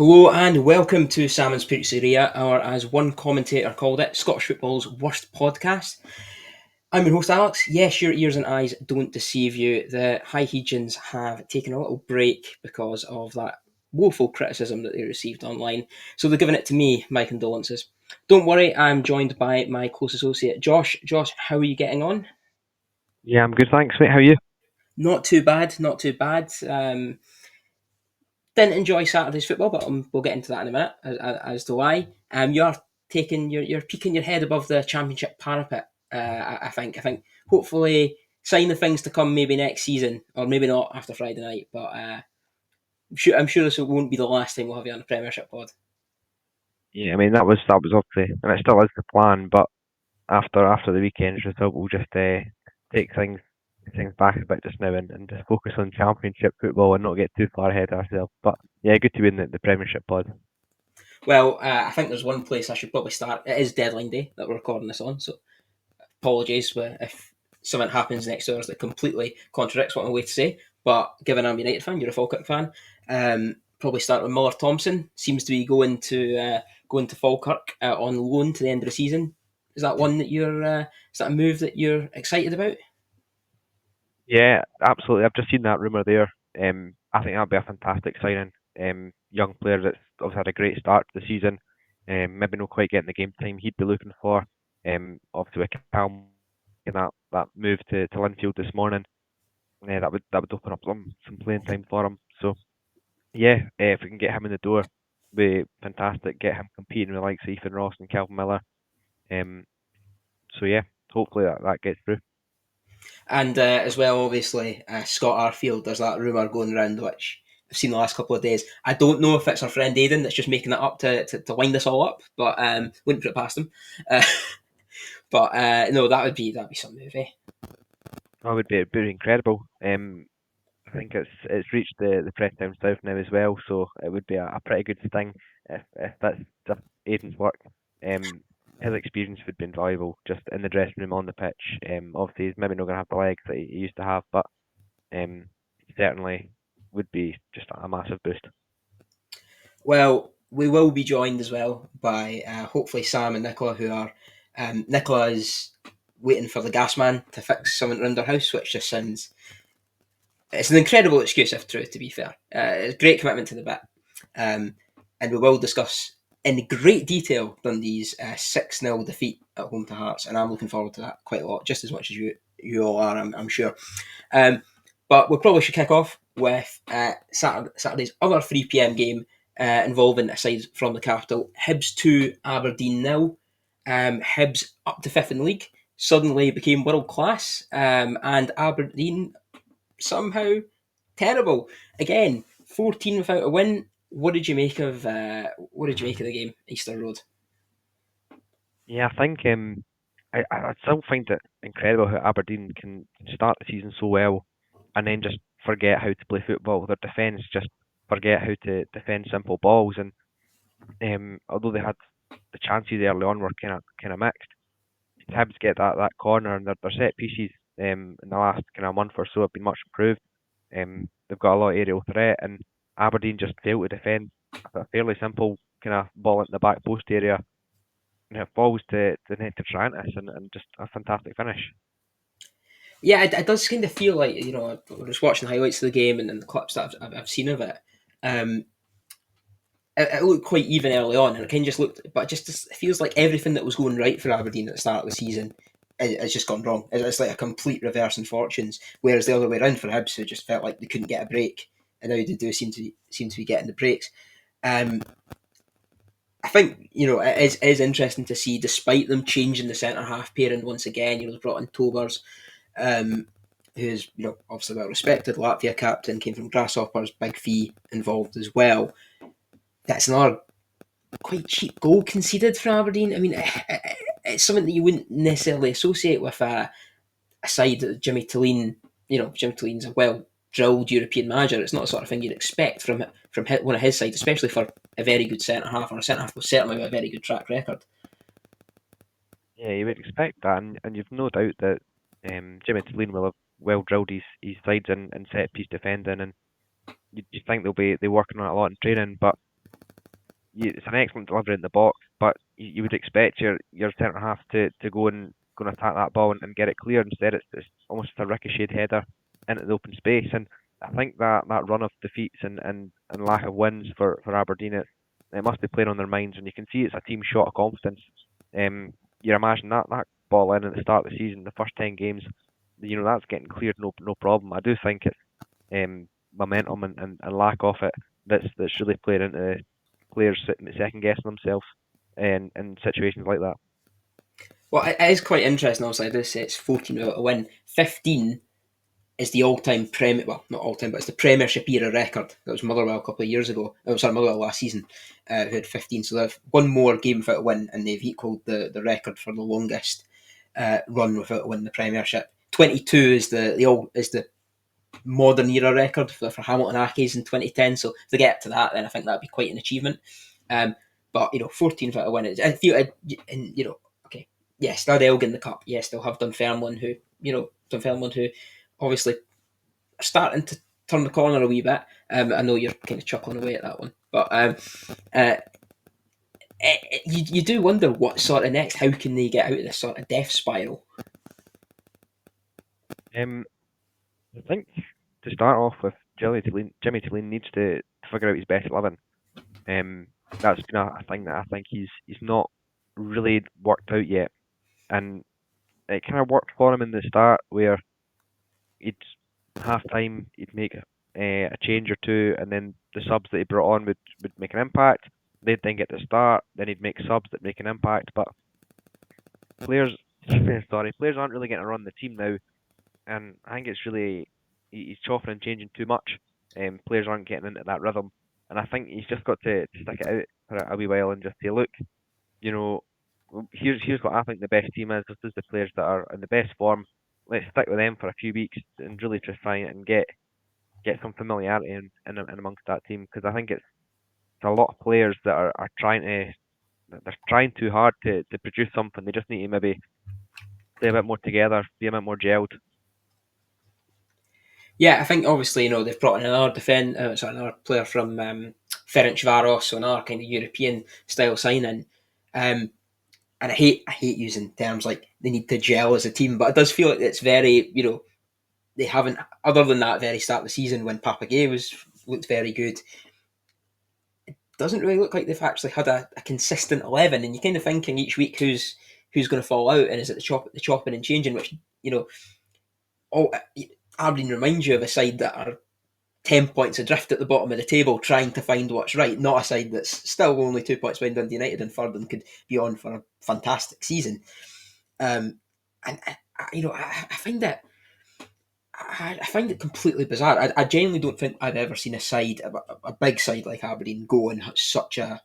Hello and welcome to Salmon's Pizzeria, or as one commentator called it, Scottish football's worst podcast. I'm your host Alex. Yes, your ears and eyes don't deceive you. The High Hegians have taken a little break because of that woeful criticism that they received online. So they're giving it to me, my condolences. Don't worry, I'm joined by my close associate Josh. Josh, how are you getting on? Yeah, I'm good, thanks, mate. How are you? Not too bad, not too bad. Didn't enjoy Saturday's football, but we'll get into that in a minute as to why. You're you're peeking your head above the championship parapet. I think hopefully sign of things to come maybe next season or maybe not after Friday night. But I'm sure this won't be the last time we'll have you on the Premiership pod. Yeah, I mean that was obviously, and it still is the plan. But after the weekend's result, we'll just take things back a bit just now and just focus on Championship football and not get too far ahead of ourselves. But yeah, good to be in the Premiership pod. Well, I think there's one place I should probably start. It is deadline day that we're recording this on, so apologies if something happens next hours that completely contradicts what I'm going to say. But given I'm a United fan, you're a Falkirk fan. Probably start with Muller Thompson. Seems to be going to Falkirk on loan to the end of the season. Is that one that is that a move that you're excited about? Yeah, absolutely. I've just seen that rumour there. I think that'd be a fantastic signing. Young player that's obviously had a great start to the season. Maybe not quite getting the game time he'd be looking for. Obviously with Calm making that move to Linfield this morning. Yeah, that would open up some playing time for him. So yeah, if we can get him in the door, be fantastic. Get him competing with like Ethan Ross and Calvin Miller. Um, so yeah, hopefully that gets through. And as well, obviously, Scott Arfield. There's that rumor going around which I've seen the last couple of days. I don't know if it's our friend Aidan that's just making it up to wind us all up, but wouldn't put it past him. Uh, but no, that'd be some movie. That would be incredible. I think it's reached the press down south now as well, so it would be a pretty good sting if that's just Aiden's work. Um, his experience would be invaluable just in the dressing room on the pitch. Obviously he's maybe not going to have the legs that he used to have, but certainly would be just a massive boost. Well, we will be joined as well by hopefully Sam and Nicola, who are Nicola is waiting for the gas man to fix something around her house, which just sounds it's an incredible excuse if true. To be fair, it's great commitment to the bit, and we will discuss in great detail Dundee's 6-0 defeat at home to Hearts, and I'm looking forward to that quite a lot, just as much as you all are, I'm sure. Um, but we probably should kick off with Saturday's other 3 p.m. game involving, aside from the capital, Hibs 2, Aberdeen 0. Hibs up to fifth in the league suddenly became world class, and Aberdeen somehow terrible. Again, 14 without a win. What did you make of the game, Easter Road? Yeah, I think I still find it incredible how Aberdeen can start the season so well and then just forget how to play football. Their defence just forget how to defend simple balls, and although they had the chances early on were kind of mixed. Hibs get that corner, and their set pieces in the last kind of month or so have been much improved. They've got a lot of aerial threat, and Aberdeen just fail to defend a fairly simple kind of ball into the back post area, and it falls to net to Triantis, and just a fantastic finish. Yeah, it does kind of feel like, we're just watching the highlights of the game and the clips that I've seen of it. Um, it looked quite even early on, and it kind of just looked, but it feels like everything that was going right for Aberdeen at the start of the season has just gone wrong. It's like a complete reverse in fortunes. Whereas the other way around for Hibs, who just felt like they couldn't get a break, and now they do seem to be getting the breaks. Um, I think it is interesting to see, despite them changing the centre half pairing once again. They brought in Tobers, um, who's obviously well respected Latvia captain, came from Grasshoppers, big fee involved as well. That's another quite cheap goal conceded for Aberdeen. I mean, it's something that you wouldn't necessarily associate with a side that Jimmy Tilleen. Jimmy Tilleen's a well drilled European manager. It's not the sort of thing you'd expect from one of his sides, especially for a very good centre half, or a centre half with certainly a very good track record. Yeah, you would expect that, and you've no doubt that Jimmy Tilleen will have well drilled his sides in set piece defending, and you think they'll be working on it a lot in training, but it's an excellent delivery in the box, but you would expect your centre half to go and attack that ball and get it clear. Instead, it's almost a ricocheted header into the open space, and I think that run of defeats and lack of wins for Aberdeen, it must be playing on their minds, and you can see it's a team short of confidence. You imagine that ball in at the start of the season, the first 10 games, that's getting cleared, no problem. I do think it's momentum and lack of it that's really played into players second guessing themselves in situations like that. Well, it is quite interesting. Obviously, this it's 14 without a win. 15 is the all-time Premier, well, not all-time, but it's the Premiership era record. That was Motherwell a couple of years ago. Oh, sorry, Motherwell last season, who had 15. So they've one more game without a win, and they've equalled the record for the longest run without a win in the Premiership. 22 is the modern era record for Hamilton Accies in 2010. So if they get to that, then I think that'd be quite an achievement. But 14 without a win. I feel, and okay, yes, they're Elgin the cup. Yes, they'll have Dunfermline, who obviously are starting to turn the corner a wee bit. I know you're kind of chuckling away at that one, but you do wonder what sort of next. How can they get out of this sort of death spiral? Um, I think to start off with, Jimmy Tilleen needs to figure out his best 11. That's been a thing that I think he's not really worked out yet, and it kind of worked for him in the start where he'd half time he'd make a change or two, and then the subs that he brought on would make an impact. They'd then get to start, then he'd make subs that make an impact. But players, players aren't really getting to run the team now, and I think it's really he's chopping and changing too much. Players aren't getting into that rhythm, and I think he's just got to stick it out for a wee while and just say, look, you know, here's what I think the best team is. This is the players that are in the best form. Let's stick with them for a few weeks and really try and get some familiarity in amongst that team, because I think it's a lot of players that are trying to they're trying too hard to produce something. They just need to maybe play a bit more together, be a bit more gelled. Yeah, I think obviously they've brought in another player from Ferencvaros, so another kind of European style signing. And I hate using terms like they need to gel as a team, but it does feel like it's very they haven't, other than that very start of the season when Papagay was looked very good. Doesn't really look like they've actually had a consistent 11, and you're kind of thinking each week who's going to fall out, and is it the chopping and changing, which all Aberdeen reminds you of a side that are 10 points adrift at the bottom of the table trying to find what's right, not a side that's still only 2 points behind Dundee United and third and could be on for a fantastic season. And I find that I find it completely bizarre. I genuinely don't think I've ever seen a big side like Aberdeen, go on such a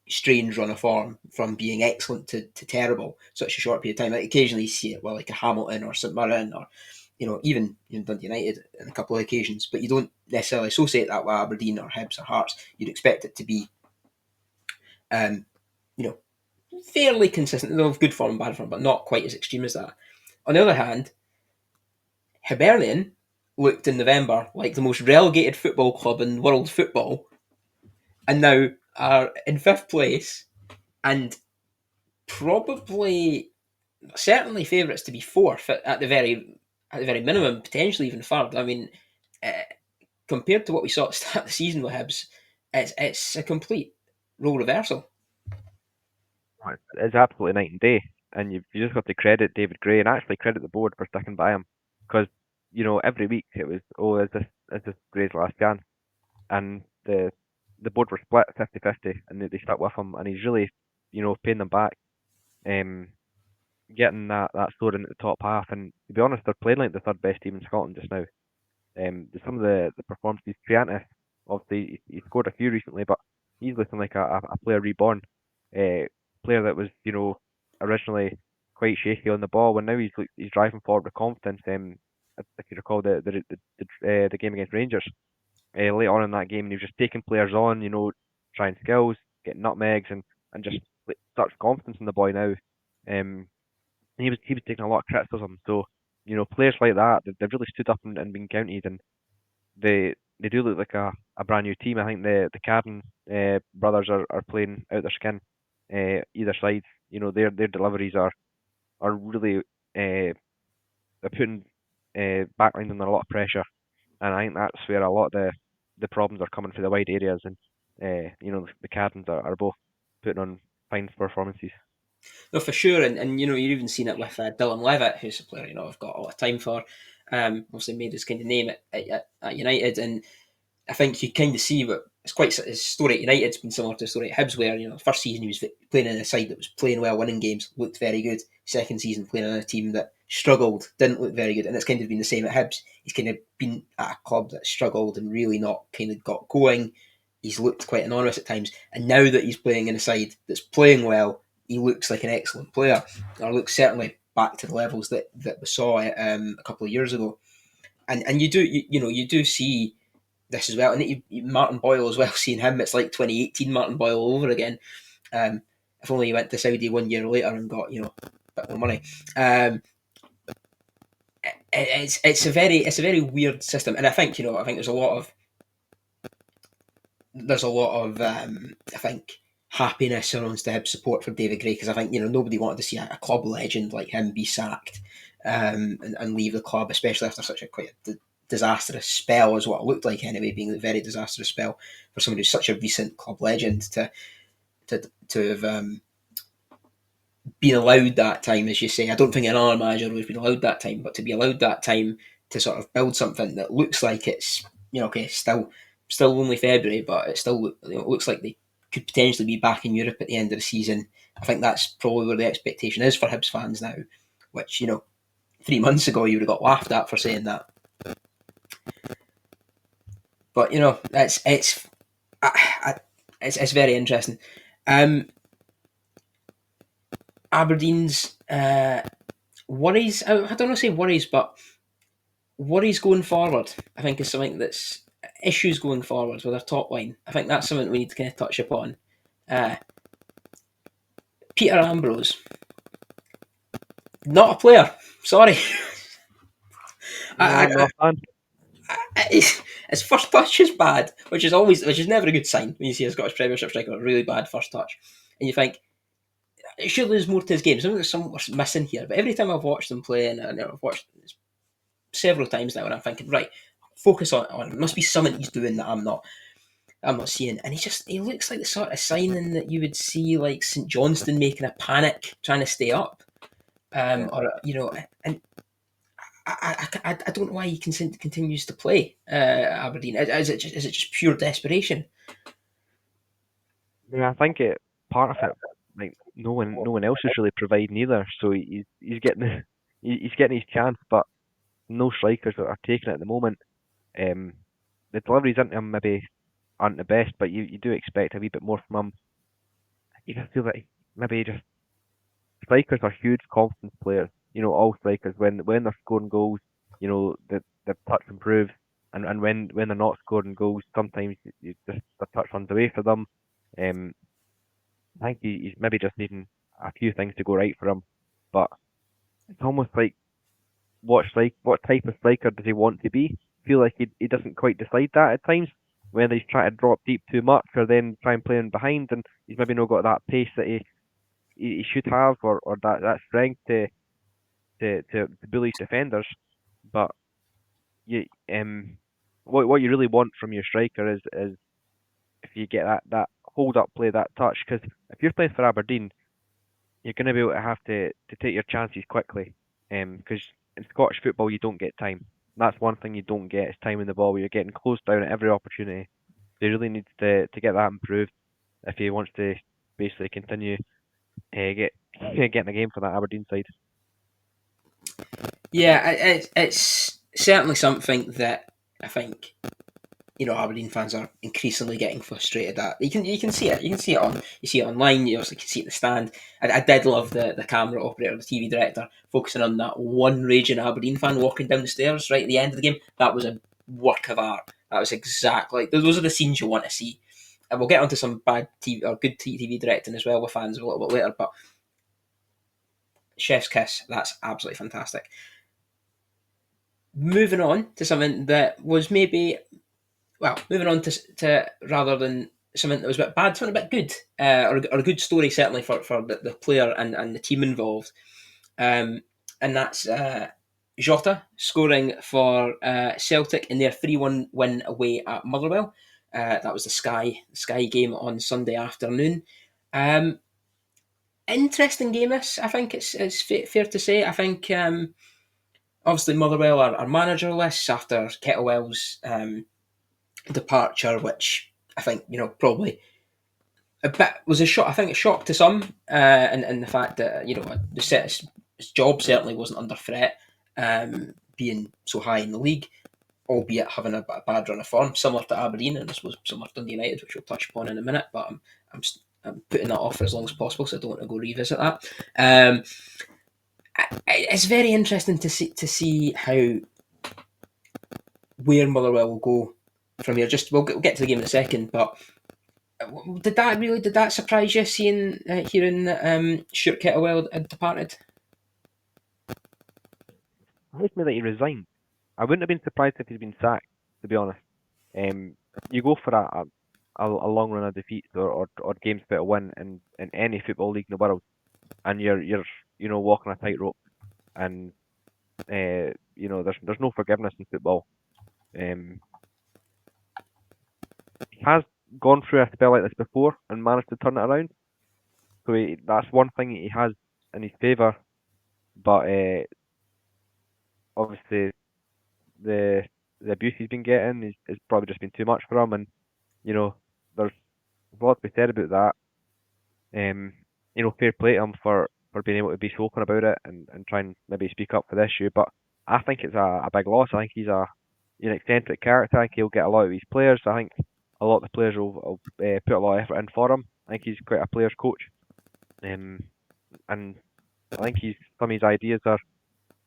strange run of form from being excellent to terrible such a short period of time. Like occasionally you see it, well, like a Hamilton or St Mirren or even Dundee United on a couple of occasions, but you don't necessarily associate that with Aberdeen or Hibs or Hearts. You'd expect it to be, um, you know, fairly consistent. They'll have good form and bad form, but not quite as extreme as that. On the other hand, Hibernian looked in November like the most relegated football club in world football, and now are in fifth place and probably certainly favourites to be fourth at the very minimum, potentially even third. I mean, uh, compared to what we saw at the start of the season with Hibs, it's a complete role reversal. It's absolutely night and day, and you just got to credit David Gray and actually credit the board for sticking by him, because every week it was, oh, is this Gray's last chance, and the board were split 50-50, and they stuck with him, and he's really paying them back, um, getting that sword into the top half, and to be honest, they're playing like the third best team in Scotland just now. Some of the performances, Triantis, obviously he scored a few recently, but he's looking like a player reborn, uh, player that was originally quite shaky on the ball, when now he's driving forward with confidence. If you recall the game against Rangers, late on in that game, and he was just taking players on, trying skills, getting nutmegs, and just such confidence in the boy now. Um, he was taking a lot of criticism. So players like that, they've really stood up and been counted, and they do look like a brand new team. I think the Carden brothers are playing out their skin. Either side, their deliveries are really they're putting backlines under a lot of pressure, and I think that's where a lot of the problems are coming for the wide areas, and the Cardens are both putting on fine performances. No, for sure, and you've even seen it with Dylan Levitt, who's a player I've got a lot of time for. Obviously made his kind of name at United, and I think you kind of see what it's quite his story at United's been similar to the story at Hibs, where the first season he was playing in a side that was playing well, winning games, looked very good. Second season playing in a team that struggled, didn't look very good, and it's kind of been the same at Hibs. He's kind of been at a club that struggled and really not kind of got going. He's looked quite anonymous at times, and now that he's playing in a side that's playing well, he looks like an excellent player, or looks certainly back to the levels that we saw a couple of years ago. And you do see this as well. And Martin Boyle as well, seeing him, it's like 2018 Martin Boyle all over again. If only he went to Saudi 1 year later and got a bit more money. It's a very weird system, and I think there's a lot of I think happiness surrounds the Hibs support for David Gray, because I think nobody wanted to see a club legend like him be sacked and leave the club, especially after such a quite disastrous spell, is what it looked like anyway, being a very disastrous spell for somebody who's such a recent club legend to have been allowed that time, as you say. I don't think another manager would have been allowed that time, but to be allowed that time to sort of build something that looks like it's okay, still only February, but it still it looks like they could potentially be back in Europe at the end of the season. I think that's probably where the expectation is for Hibs fans now, which 3 months ago you would have got laughed at for saying that. But it's very interesting. Aberdeen's worries, I don't want to say worries, but worries going forward, I think, is something that's issues going forward with our top line. I think that's something we need to kind of touch upon. Peter Ambrose, not a player. Sorry. No, no fan. His first touch is bad, which is never a good sign when you see a Scottish Premiership striker with a really bad first touch, and you think surely there's more to his game. Something's missing here. But every time I've watched him play, and I've watched several times now, and I'm thinking, right, focus on it. Must be something he's doing that I'm not seeing. And he looks like the sort of signing that you would see like St Johnstone making a panic trying to stay up, Yeah. or and I don't know why he continues to play Aberdeen. Is it just pure desperation? Yeah, I think part of it, like no one else is really providing either. So he's getting he's getting his chance, but no strikers are taking it at the moment. Um, the deliveries into him maybe aren't the best, but you do expect a wee bit more from him. You just feel like maybe just strikers are huge confidence players. All strikers when they're scoring goals, the touch improves, and when they're not scoring goals, sometimes you just the touch runs away for them. Um, I think he's maybe just needing a few things to go right for him, but it's almost like what type of striker does he want to be? I feel like he doesn't quite decide that at times. Whether he's trying to drop deep too much or then try and play in behind, and he's maybe not got that pace that he should have, or that strength to bully his defenders. But you what you really want from your striker is if you get that hold up play, that touch, because if you're playing for Aberdeen, you're going to be able to have to take your chances quickly. Because in Scottish football you don't get time. That's one thing you don't get is time in the ball, where you're getting closed down at every opportunity. So he really needs to get that improved if he wants to basically continue getting a game for that Aberdeen side. Yeah, it's certainly something that I think Aberdeen fans are increasingly getting frustrated at. You can see it. You can see it online. You also can see it in the stand. I did love the camera operator, the TV director, focusing on that one raging Aberdeen fan walking down the stairs right at the end of the game. That was a work of art. That was exactly those are the scenes you want to see. And we'll get onto some bad TV or good TV directing as well with fans a little bit later. But chef's kiss. That's absolutely fantastic. Moving on to something that was maybe Well, moving on to rather than something that was a bit bad, something a bit good, or a good story certainly for the player and the team involved. Um, and that's Jota scoring for Celtic in their 3-1 win away at Motherwell. That was the Sky game on Sunday afternoon. Um, Interesting game, this. I think it's fair to say. I think obviously Motherwell are managerless after Kettlewell's departure, which I think probably a bit was a shock. I think a shock to some, and the fact that his job certainly wasn't under threat, being so high in the league, albeit having a bad run of form, similar to Aberdeen, and I suppose similar to Dundee United, which we'll touch upon in a minute. But I'm, I'm putting that off for as long as possible, so I don't want to go revisit that. It's very interesting to see how where Motherwell will go from here. Just we'll get to the game in a second, but did that surprise you seeing hearing that Stuart Kettlewell had departed? Surprised me that he resigned. I wouldn't have been surprised if he'd been sacked, to be honest. You go for a long run of defeats or games without a win in any football league in the world, and you're walking a tightrope, and there's no forgiveness in football. Um, he has gone through a spell like this before and managed to turn it around, so that's one thing he has in his favour. But obviously the the abuse he's been getting is probably just been too much for him, and you know there's a lot to be said about that. Fair play to him for being able to be spoken about it and try and maybe speak up for the issue. But I think it's a big loss. I think he's an eccentric character. I think he'll get a lot of his players. I think a lot of the players will put a lot of effort in for him. I think he's quite a player's coach, um, and I think some of his ideas are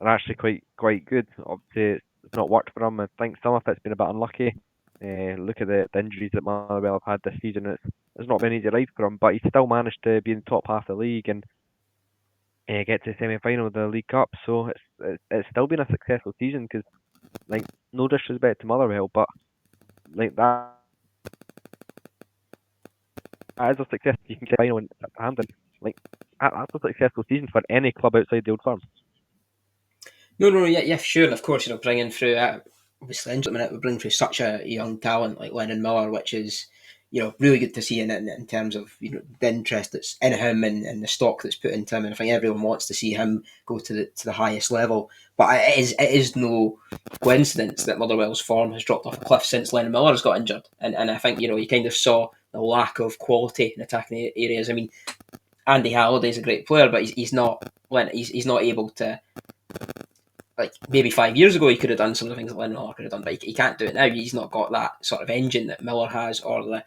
actually quite good. Obviously, it's not worked for him. I think some of it's been a bit unlucky. Look at the injuries that Motherwell have had this season. It's not been an easy ride for him, but he still managed to be in the top half of the league and get to the semi-final of the League Cup. So it's still been a successful season because, like, no disrespect to Motherwell, but like that is a success. You can get a final in hand, and like that's a successful season for any club outside the Old Firm. No, yeah, sure, and of course, bringing through obviously in a minute we bring through such a young talent like Lennon Miller, which is really good to see in terms of the interest that's in him and the stock that's put into him, and I think everyone wants to see him go to the highest level. But it is no coincidence that Motherwell's form has dropped off a cliff since Lennon Miller has got injured, and I think you kind of saw the lack of quality in attacking areas. I mean, Andy Halliday's a great player, but he's not he's not able to, like, maybe 5 years ago he could have done some of the things that Lennon Miller could have done, but he can't do it now. He's not got that sort of engine that Miller has, or the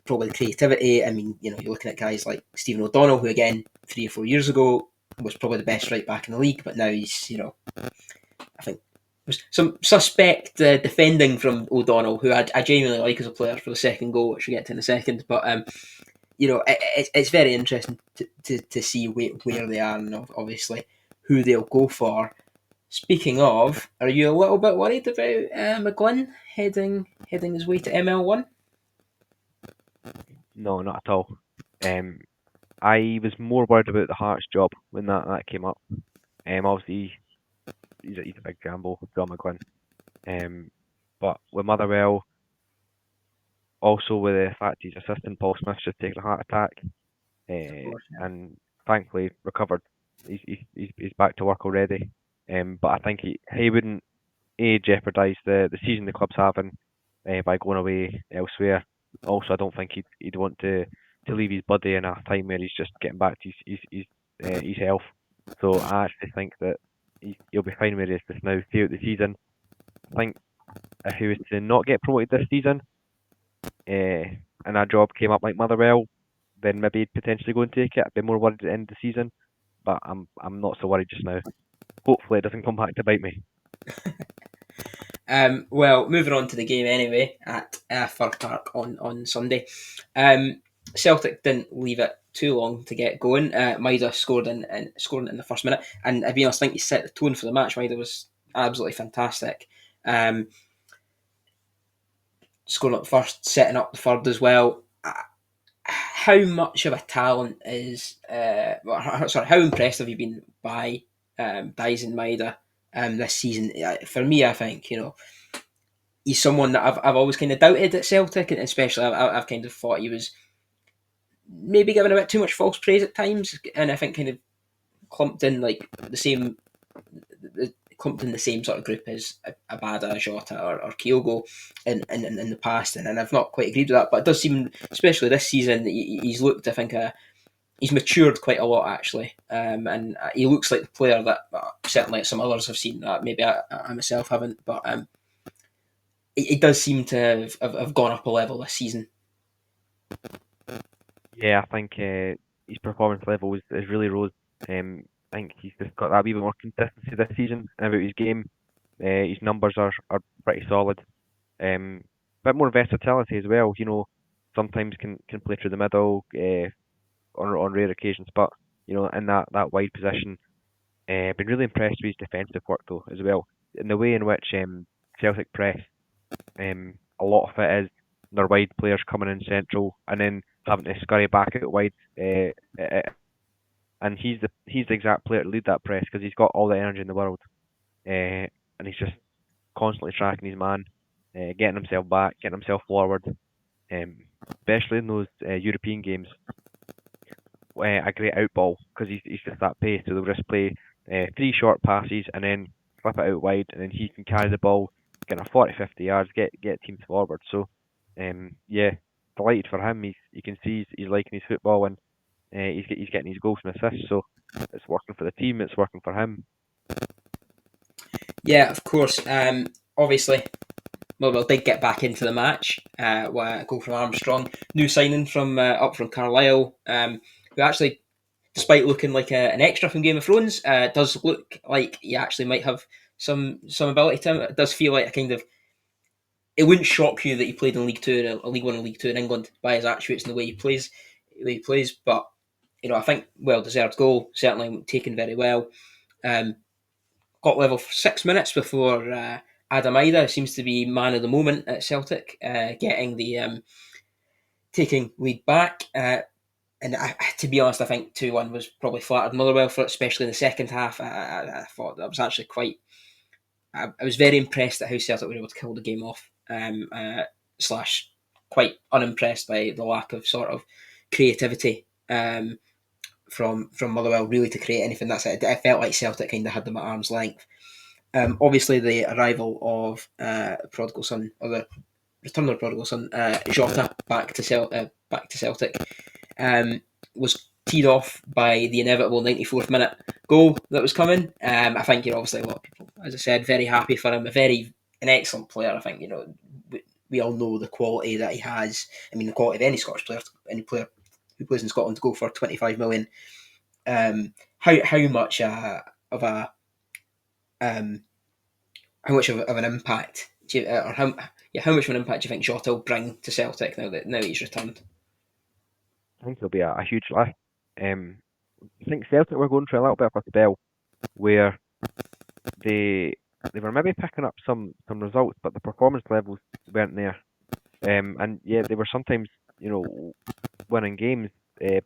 probably the creativity. I mean, you're looking at guys like Stephen O'Donnell, who again 3 or 4 years ago was probably the best right back in the league, but now he's I think there's some suspect defending from O'Donnell, who I genuinely like as a player for the second goal, which we'll get to in a second. But it's very interesting to see where they are, and obviously who they'll go for. Speaking of, are you a little bit worried about McGlynn heading his way to ML1? No, not at all. Um, I was more worried about the Hearts job when that came up. Obviously he's a big gamble, John McGlynn. But with Motherwell, also with the fact his assistant Paul Smith's just taken a heart attack, Of course, yeah. and thankfully recovered. He's back to work already. But I think he wouldn't jeopardise the season the club's having by going away elsewhere. Also, I don't think he'd want to leave his buddy in a time where he's just getting back to his health. So I actually think that he'll be fine where he is just now throughout the season. I think if he was to not get promoted this season, and a job came up like Motherwell, then maybe he'd potentially go and take it. I'd be more worried at the end of the season, but I'm not so worried just now. Hopefully, it doesn't come back to bite me. Well, moving on to the game anyway at Fir Park on Sunday. Celtic didn't leave it too long to get going. Maida scored in the first minute, and to be honest, I think he set the tone for the match. Maida was absolutely fantastic. scoring up first, setting up the third as well. How much of a talent is sorry? How impressed have you been by Dyson Maeda this season? For me, I think he's someone that I've always kind of doubted at Celtic, and especially I've kind of thought he was maybe given a bit too much false praise at times, and I think kind of clumped in like the same clumped in the same sort of group as Abada, Jota, or Kyogo in the past, and I've not quite agreed with that. But it does seem, especially this season, he's looked, I think, he's matured quite a lot actually, and he looks like the player that certainly some others have seen that maybe I myself haven't, but it does seem to have gone up a level this season. Yeah, I think his performance level is really rose. I think he's just got that wee bit more consistency this season about his game. His numbers are pretty solid. Bit more versatility as well. Sometimes can play through the middle on rare occasions, but in that wide position. Been really impressed with his defensive work though as well. In the way in which Celtic press, a lot of it is their wide players coming in central and then having to scurry back out wide. And he's the exact player to lead that press because he's got all the energy in the world, and he's just constantly tracking his man, getting himself back, getting himself forward, especially in those European games. A great out ball because he's just that pace. So they'll just play three short passes and then flip it out wide, and then he can carry the ball, get a 40, 50 yards, get teams forward. So yeah, delighted for him. You can see he's liking his football, and he's getting his goals and assists. So it's working for the team. It's working for him. Yeah, of course. Obviously, Motherwell did get back into the match with a goal from Armstrong. New signing from up from Carlisle, who actually, despite looking like an extra from Game of Thrones, does look like he actually might have some ability to him. It does feel like a kind of. It wouldn't shock you that he played in League Two, League One, and League Two in England by his attributes and the way he plays. But I think well deserved goal, certainly taken very well. Um, got level for 6 minutes before Adam Ida seems to be man of the moment at Celtic, getting the taking lead back. And to be honest, I think 2-1 was probably flattered Motherwell for it, especially in the second half. I thought that was actually quite. I was very impressed at how Celtic were able to kill the game off. Slash, quite unimpressed by the lack of sort of creativity from Motherwell really to create anything. That's it. I felt like Celtic kind of had them at arm's length. Obviously, the arrival of Prodigal Son, or the return of the Prodigal Son, Jota back to Celtic, was teed off by the inevitable 94th minute goal that was coming. I think obviously a lot of people, as I said, very happy for him. An excellent player. I think we all know the quality that he has. I mean, the quality of any Scottish player, any player who plays in Scotland to go for 25 million. How much of a how much of an impact do you, or how much of an impact do you think Jota will bring to Celtic now that he's returned? I think it'll be a huge lift. Um, I think Celtic were going through a little bit of a spell where they they were maybe picking up some results, but the performance levels weren't there. And yeah, they were sometimes winning games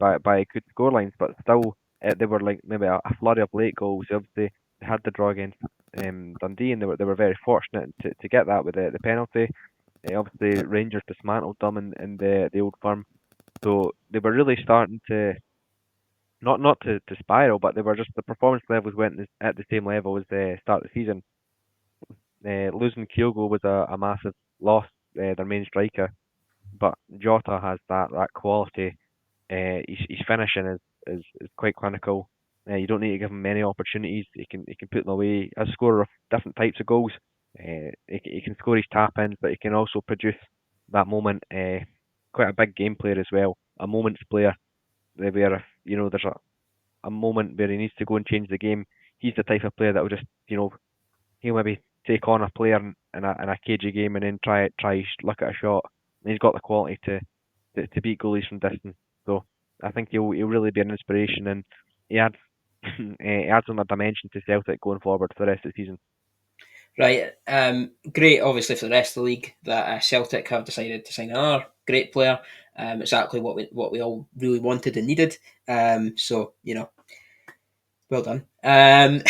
by good scorelines, but still they were like maybe a flurry of late goals. Obviously, they had the draw against Dundee, and they were very fortunate to get that with the penalty. Obviously, Rangers dismantled them in the old firm, so they were really starting to not to spiral, but they were just the performance levels went at the same level as the start of the season. Losing Kyogo was a massive loss, their main striker, but Jota has that quality. His finishing is quite clinical. You don't need to give him many opportunities. He can put them away. As a scorer of different types of goals, he can score his tap ins, but he can also produce that moment. Quite a big game player as well. A moments player. Where if there's a moment where he needs to go and change the game, he's the type of player that will just he'll maybe take on a player in a cagey game and then try look at a shot. And he's got the quality to beat goalies from distance. So I think he'll really be an inspiration, and he adds he adds another dimension to Celtic going forward for the rest of the season. Right. Great, obviously, for the rest of the league that Celtic have decided to sign another great player. Exactly what we all really wanted and needed. So well done. I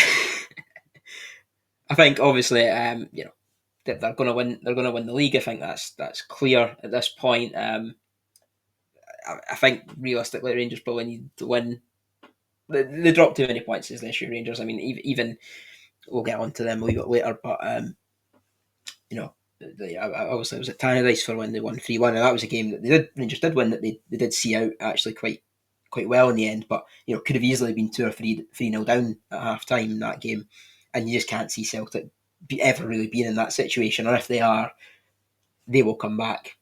think obviously, that they're going to win. They're going to win the league. I think that's clear at this point. I think realistically, Rangers probably need to win. They dropped too many points this issue, Rangers. I mean, even we'll get on to them a little bit later, but obviously it was at Tannadice for when they won 3-1, and that was a game that Rangers did win, that they did see out actually quite well in the end, but could have easily been 2 or 3-0 down at half time in that game, and you just can't see Celtic ever really being in that situation, or if they are, they will come back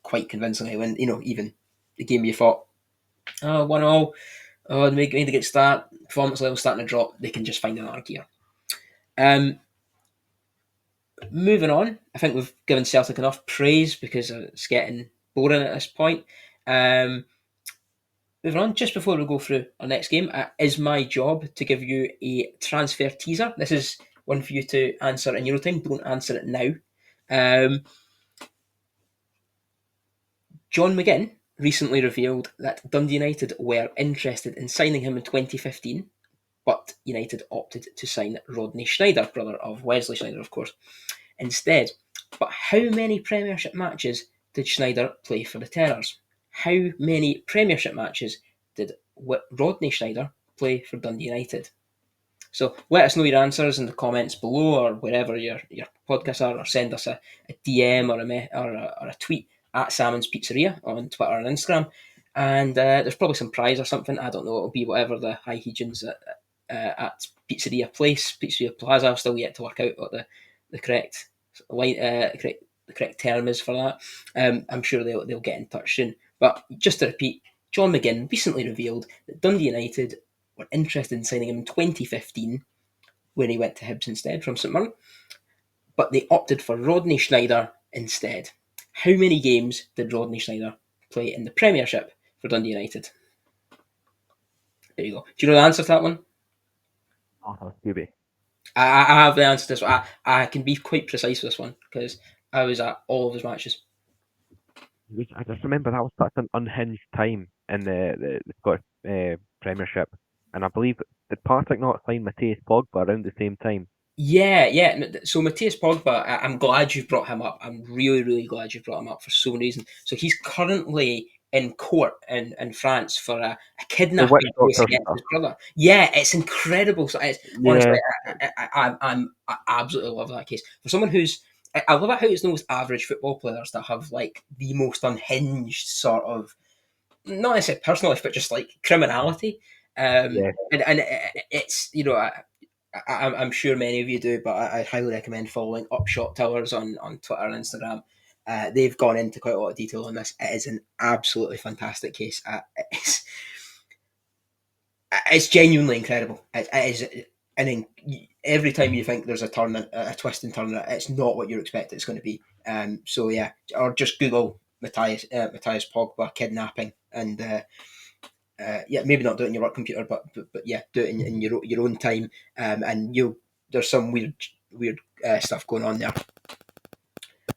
quite convincingly. When even the game you thought, 1-0, they made a good start, performance level starting to drop, they can just find another gear. Moving on, I think we've given Celtic enough praise because it's getting boring at this point. Moving on, just before we go through our next game, it is my job to give you a transfer teaser. This is one for you to answer in your time. Don't answer it now. John McGinn recently revealed that Dundee United were interested in signing him in 2015, but United opted to sign Rodney Schneider, brother of Wesley Schneider, of course, instead. But how many Premiership matches did Schneider play for the Terrors? How many Premiership matches did Rodney Schneider play for Dundee United? So let us know your answers in the comments below, or wherever your podcasts are, or send us a DM or a tweet at Salmon's Pizzeria on Twitter and Instagram. And there's probably some prize or something. I don't know. It'll be whatever the high Hegians at Pizzeria Place, Pizzeria Plaza. I've still yet to work out what the correct the correct term is for that. I'm sure they'll get in touch soon. But just to repeat, John McGinn recently revealed that Dundee United were interested in signing him in 2015 when he went to Hibs instead from St Mirren, but they opted for Rodney Schneider instead. How many games did Rodney Schneider play in the Premiership for Dundee United? There you go. Do you know the answer to that one? Oh, Scooby. I have the answer to this one. I can be quite precise with this one because I was at all of his matches. I just remember that was such an unhinged time in the Scottish Premiership, and I believe did Partick not sign Matthias Pogba around the same time? Yeah. So Matthias Pogba, I'm glad you've brought him up. I'm really, really glad you've brought him up for so many reasons. So he's currently in court in France for a The witch kidnapping case doctor against stuff. his brother. Yeah, it's incredible. So it's Yeah, honestly, I absolutely love that case. For someone who's, I love it how it's the most average football players that have like the most unhinged sort of, not necessarily personal life, but just like criminality. yeah. And it's I'm sure many of you do, but I highly recommend following Upshot Towers on Twitter and Instagram. They've gone into quite a lot of detail on this. It is an absolutely fantastic case. It's genuinely incredible. It is, and every time you think there's a twist and turn, it's not what you expect it's going to be. So yeah, or just Google Matthias Pogba kidnapping, and yeah, maybe not do it in your work computer, but yeah, do it in your own time, and there's some weird stuff going on there.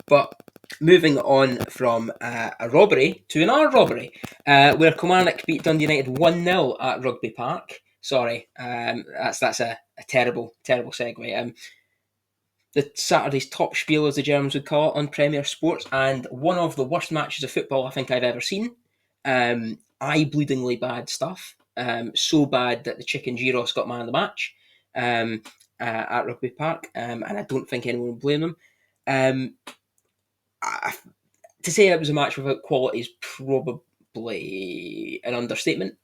But moving on from a robbery to another robbery, where Kilmarnock beat Dundee United 1-0 at Rugby Park. Sorry, that's a terrible segue. The Saturday's top spiel, as the Germans would call it, on Premier Sports, and one of the worst matches of football I think I've ever seen. Eye-bleedingly bad stuff. So bad that the Chicken Giros got man of the match at Rugby Park, and I don't think anyone will blame them. To say it was a match without quality is probably an understatement.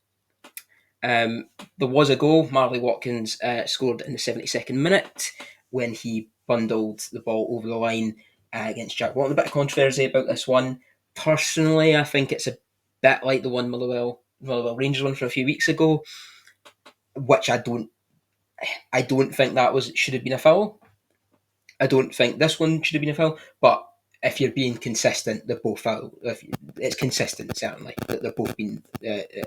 There was a goal. Marley Watkins scored in the 72nd minute when he bundled the ball over the line against Jack Walton. A bit of controversy about this one. Personally, I think it's a bit like the one Motherwell Rangers one from a few weeks ago, which I don't think that should have been a foul. I don't think this one should have been a foul, but if you're being consistent, they're both foul. If it's consistent, certainly that they're both being. It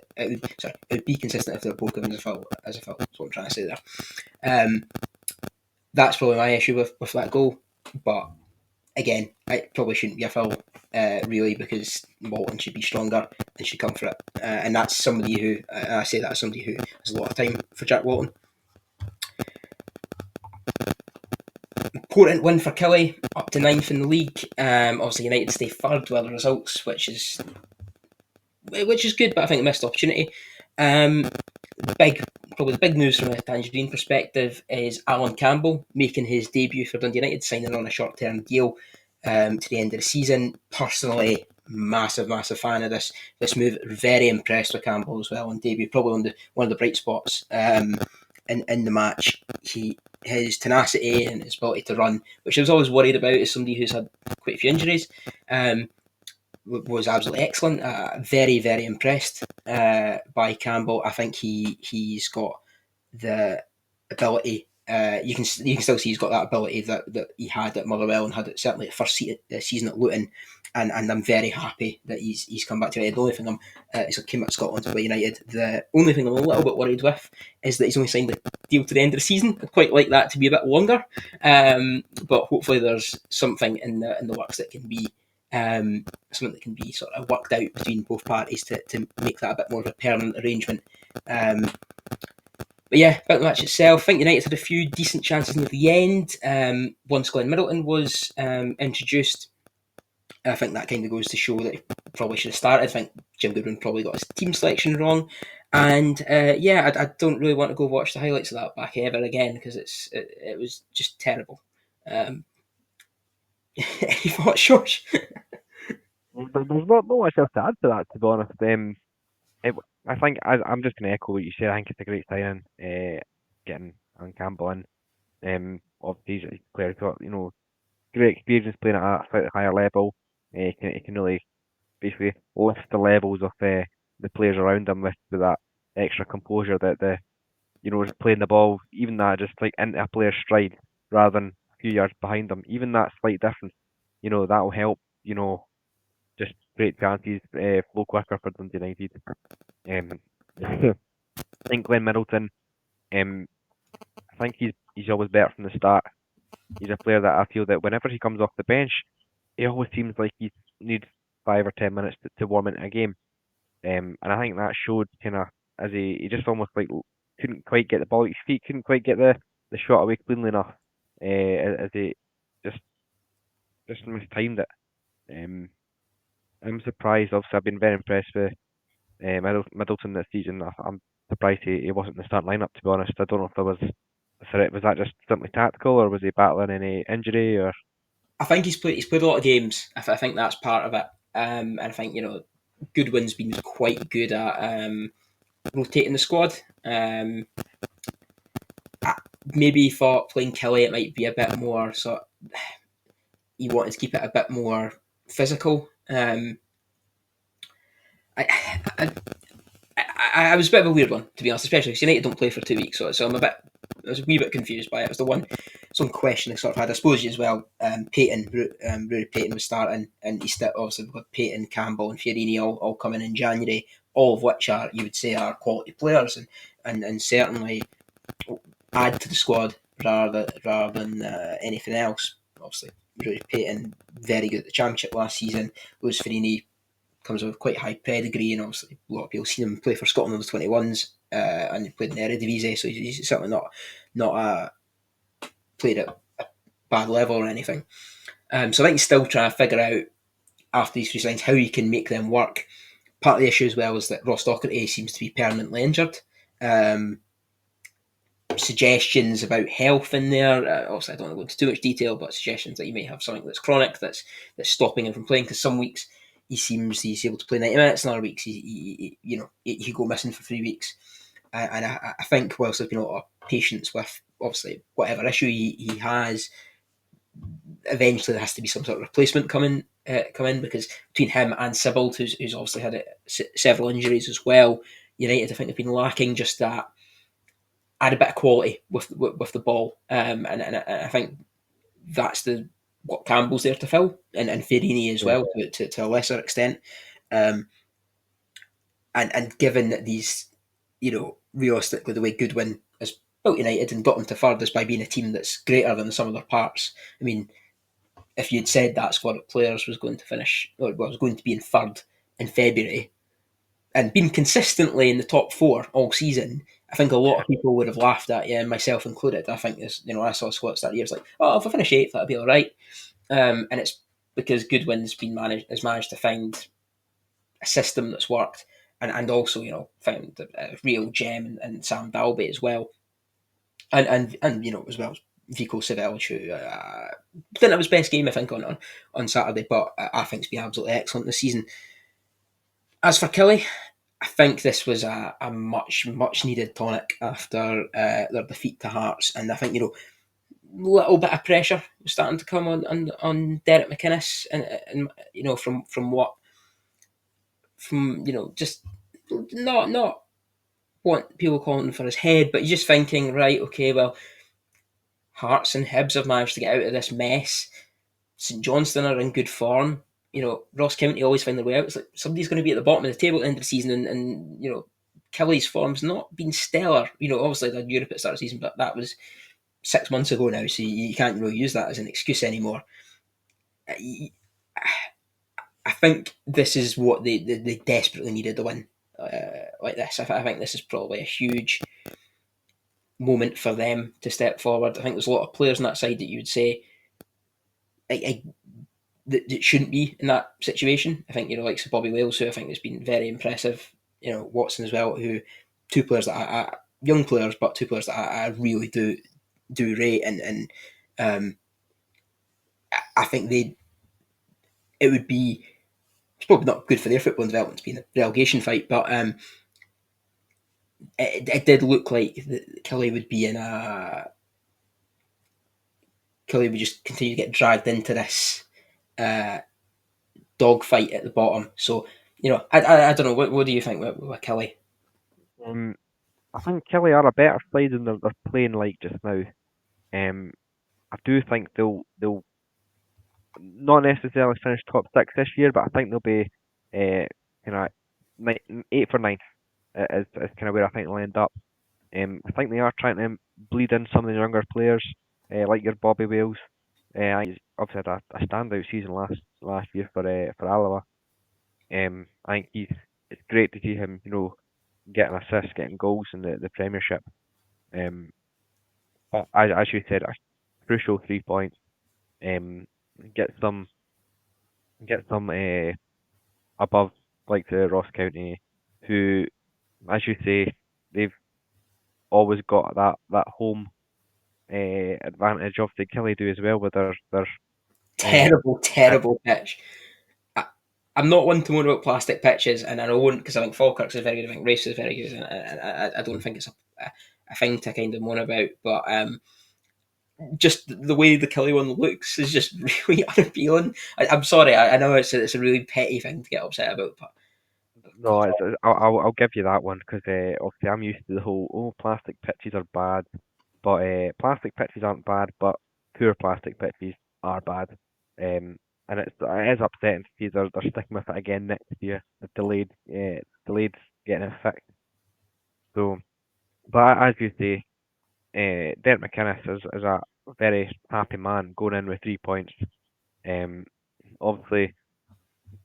would be consistent if they're both given as a foul. That's what I'm trying to say there. That's probably my issue with that goal. But again, it probably shouldn't be a foul, really, because Walton should be stronger and should come for it. And that's somebody who, I say that as somebody who has a lot of time for Jack Walton. Important win for Killie, up to 9th in the league. Obviously, United stay third with the results, which is good, but I think a missed opportunity. Probably the big news from a Tangerine perspective is Alan Campbell making his debut for Dundee United, signing on a short-term deal to the end of the season. Personally, massive fan of this move. Very impressed with Campbell as well on debut. Probably one of the bright spots in the match. His tenacity and his ability to run, which I was always worried about as somebody who's had quite a few injuries, was absolutely excellent. Very impressed by Campbell. I think he's got the ability. You can still see he's got that ability that he had at Motherwell and had it certainly the first season at Luton, and I'm very happy that he's come back to United. The only thing he's came back to Scotland to play United. The only thing I'm a little bit worried with is that he's only signed a deal to the end of the season. I'd quite like that to be a bit longer, but hopefully there's something in the works that can be. Something that can be sort of worked out between both parties to make that a bit more of a permanent arrangement. But yeah, about the match itself, I think United had a few decent chances near the end. Once Glenn Middleton was introduced, I think that kind of goes to show that he probably should have started. I think Jim Goodwin probably got his team selection wrong. And I don't really want to go watch the highlights of that back ever again because it was just terrible. Any thoughts, George? There's not much else to add to that, to be honest. I think I'm just going to echo what you said. I think it's a great signing, getting Alan Campbell in. Obviously, he's a player who's got great experience playing at a slightly higher level. He can really basically lift the levels of the players around him with that extra composure that just playing the ball, even that just like into a player's stride rather than a few yards behind them. Even that slight difference, that will help. Just great chances, flow quicker for Dundee United. I think Glenn Middleton, I think he's always better from the start. He's a player that I feel that whenever he comes off the bench, it always seems like he needs 5 or 10 minutes to warm into a game. And I think that showed kind of as he just almost like couldn't quite get the ball at his feet, couldn't quite get the shot away cleanly enough, as he just mistimed it. I'm surprised. Obviously, I've been very impressed with Middleton this season. I'm surprised he wasn't in the starting lineup. To be honest, I don't know if there was a threat. Was that just simply tactical, or was he battling any injury? Or I think he's played a lot of games. I think that's part of it. And I think Goodwin's been quite good at rotating the squad. Maybe he thought playing Kelly it might be a bit more he wanted to keep it a bit more physical. I, I, I was a bit of a weird one, to be honest, especially because United don't play for 2 weeks, so I was a wee bit confused by it. It was the one some question I sort of had. I suppose as well, Rory Payton was starting, and he's still obviously we've got Payton, Campbell, and Fiorini all coming in January, all of which you would say are quality players, and certainly add to the squad rather than anything else. Obviously, Rory Payton very good at the Championship last season. Lewis Fiorini comes with quite high pedigree, and obviously a lot of people seen him play for Scotland under 21s, and he played in the Eredivisie, so he's certainly not played at a bad level or anything. So I think he's still trying to figure out after these 3 signings how he can make them work. Part of the issue as well is that Ross Docherty seems to be permanently injured. Suggestions about health in there. Obviously, I don't want to go into too much detail, but suggestions that he may have something that's chronic that's stopping him from playing. Because some weeks he's able to play 90 minutes, and other weeks he could go missing for 3 weeks. And I think whilst there's been a lot of patience with obviously whatever issue he has, eventually there has to be some sort of replacement come in because between him and Sibbald, who's obviously had several injuries as well, United I think have been lacking just that add a bit of quality with the ball, and I think that's what Campbell's there to fill, and Fiorini as well to a lesser extent, and given that these, realistically the way Goodwin has built United and got them to furthest by being a team that's greater than the sum of their parts. I mean, if you'd said that squad of players was going to finish, or was going to be in third in February, and been consistently in the top four all season, I think a lot Yeah. of people would have laughed at you, myself included. I think this, I saw squats that year. It's like, oh, if I finish eighth, that'll be all right. And it's because Goodwin's has managed to find a system that's worked, and also found a real gem in Sam Dalby as well, and as well as Vico Savelli, who didn't have his best game I think on Saturday, but I think he's been absolutely excellent this season. As for Kelly, I think this was a much needed tonic after their defeat to Hearts, and I think little bit of pressure was starting to come on Derek McInnes, and from just not want people calling for his head, but you're just thinking, right, okay, well, Hearts and Hibs have managed to get out of this mess. St Johnstone are in good form. Ross County always find their way out. It's like somebody's going to be at the bottom of the table at the end of the season, and Kelly's form's not been stellar. Obviously they're Europe at the start of the season, but that was 6 months ago now, so you can't really use that as an excuse anymore. I think this is what they desperately needed to win like this. I think this is probably a huge moment for them to step forward. I think there's a lot of players on that side that you would say that shouldn't be in that situation. I think like Sir Bobby Wales, who I think has been very impressive. Watson as well, who two players that young players, but two players that I really do rate, and I think it would be, it's probably not good for their football development to be in a relegation fight, but it did look like Kelly would be in Kelly would just continue to get dragged into this dogfight at the bottom. So, I don't know. What do you think with Kelly? Um, I think Kelly are a better side than they're playing like just now. Um, I do think they'll not necessarily finish top six this year, but I think they'll be kind of 8th or 9th is kind of where I think they'll end up. I think they are trying to bleed in some of the younger players, like your Bobby Wales. He's obviously had a standout season last year for Alloa. I think it's great to see him, getting assists, getting goals in the Premiership. Um, but as you said, a crucial 3 points. Um, get some above like the Ross County, who, as you say, they've always got that home advantage. Obviously, Kelly do as well with their pitch. Terrible pitch. I, I'm not one to moan about plastic pitches, and I won't, because I think Falkirk's is very good. I think Race is very good, and I don't think it's a thing to kind of moan about. But just the way the Kelly one looks is just really unappealing. I'm sorry, I know it's a really petty thing to get upset about, but No, I'll give you that one because obviously I'm used to the whole plastic pitches are bad, but plastic pitches aren't bad, but poor plastic pitches are bad. And it is upsetting to see they're sticking with it again next year. It's delayed getting it fixed. So, but as you say, Derek McInnes is a very happy man going in with 3 points. Um, Obviously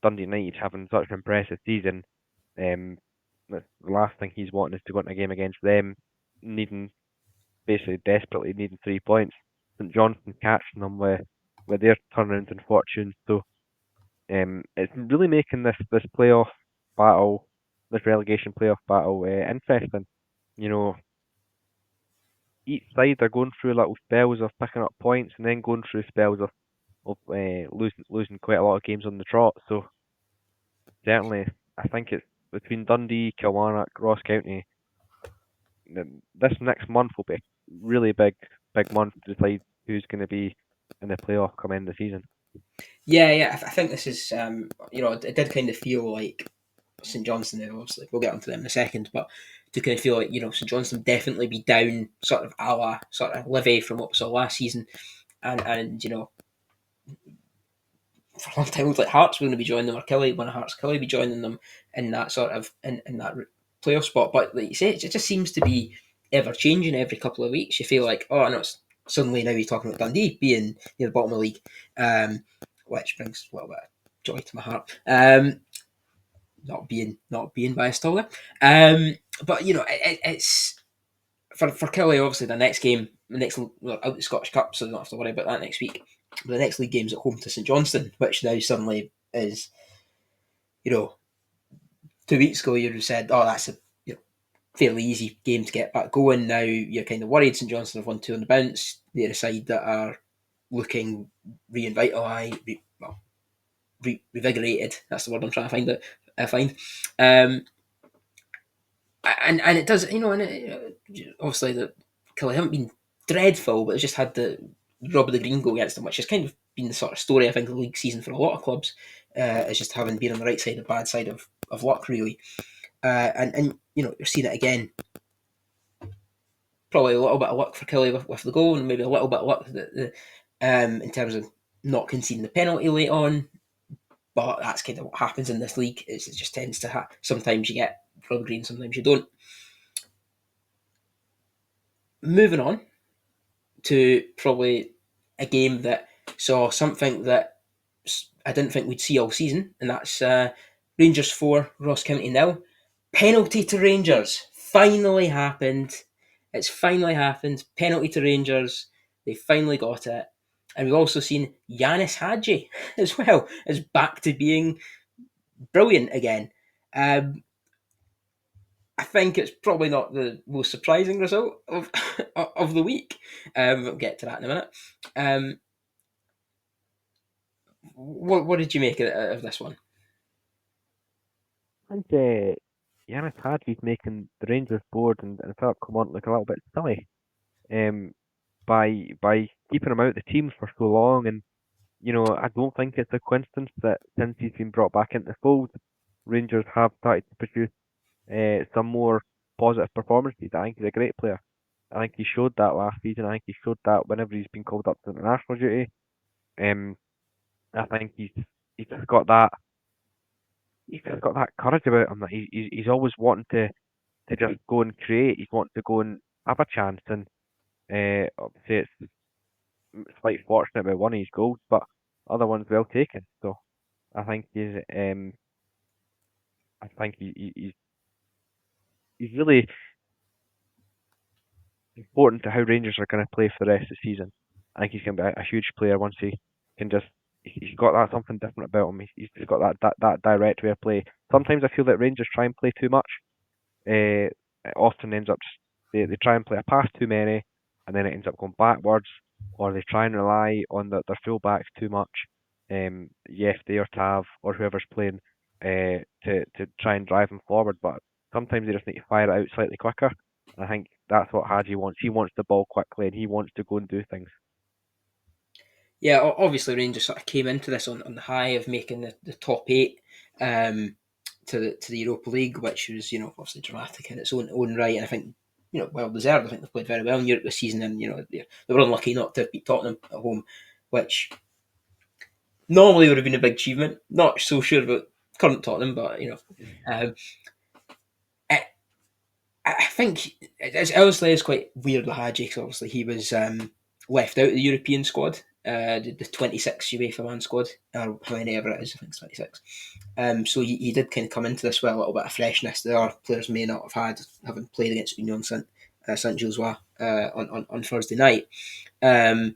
Dundee United having such an impressive season. Um, the last thing he's wanting is to go into a game against them, needing basically desperately needing 3 points. St Johnstone catching them with their turnaround in fortune. So it's really making this playoff battle, this relegation playoff battle, interesting. You know, each side are going through little spells of picking up points and then going through spells of losing quite a lot of games on the trot. So certainly, I think it's between Dundee, Kilmarnock, Ross County. This next month will be a really big month to decide who's going to be in the playoff come end of the season. yeah, I think this is it did kind of feel like St Johnstone. Obviously, we'll get onto them in a second, but to kind of feel like St Johnstone definitely be down, sort of a la sort of Livy from what we saw last season, and for a long time it looked like Hearts were going to be joining them, or Kelly be joining them in that sort of in that playoff spot. But like you say, it just seems to be ever changing every couple of weeks. You feel like, oh no, it's suddenly now you're talking about Dundee being near the bottom of the league, which brings a little bit of joy to my heart. Not being biased all there. But it's for Killie, obviously the next game, the next out the Scottish Cup, so they don't have to worry about that next week. But the next league game's at home to St Johnstone, which now suddenly is, 2 weeks ago you'd have said, oh, that's a fairly easy game to get back going. Now you're kind of worried. St Johnstone have won 2 on the bounce. They're a side that are looking revigorated. That's the word I'm trying to find. And it does, obviously the Killie haven't been dreadful, but it's just had the rub of the green go against them, which has kind of been the sort of story I think of the league season for a lot of clubs. It's just having been on the right side, the bad side of luck, really. And you're seeing it again. Probably a little bit of luck for Killie with the goal, and maybe a little bit of luck in terms of not conceding the penalty late on. But that's kind of what happens in this league. It just tends to sometimes you get rub green, sometimes you don't. Moving on to probably a game that saw something that I didn't think we'd see all season, and that's Rangers 4, Ross County 0. Penalty to Rangers. Finally happened. It's finally happened. Penalty to Rangers. They finally got it. And we've also seen Yanis Hadji as well is back to being brilliant again. I think it's probably not the most surprising result of the week. We'll get to that in a minute. What did you make of this one? I think Yanis Hadji's making the Rangers board and Philip Clement look a little bit silly by keeping him out of the team for so long. And I don't think it's a coincidence that since he's been brought back into the fold, Rangers have started to produce some more positive performances. I think he's a great player. I think he showed that last season. I think he showed that whenever he's been called up to international duty. I think he's just got that. He's just got that courage about him that he's always wanting to just go and create. He's wanting to go and have a chance. And obviously it's slightly fortunate about one of his goals, but other ones well taken. So I think he's really important to how Rangers are going to play for the rest of the season. I think he's going to be a huge player once he can just. He's got that something different about him. He's got that direct way of play. Sometimes I feel that Rangers try and play too much. It often ends up just they try and play a pass too many, and then it ends up going backwards, or they try and rely on their fullbacks too much. Yefty or Tav or whoever's playing to try and drive them forward, but sometimes they just need to fire it out slightly quicker. And I think that's what Hadji wants. He wants the ball quickly, and he wants to go and do things. Yeah, obviously Rangers sort of came into this on the high of making the top 8 to the Europa League, which was obviously dramatic in its own right, and I think well deserved. I think they've played very well in Europe this season, and they were unlucky not to beat Tottenham at home, which normally would have been a big achievement. Not so sure about current Tottenham, but I think it obviously is quite weird with Hadji, because obviously he was left out of the European squad, the 26 UEFA man squad, or how many ever it is, I think it's 26. So he did kind of come into this with a little bit of freshness that our players may not have had, having played against Union Saint Gilloise on Thursday night. I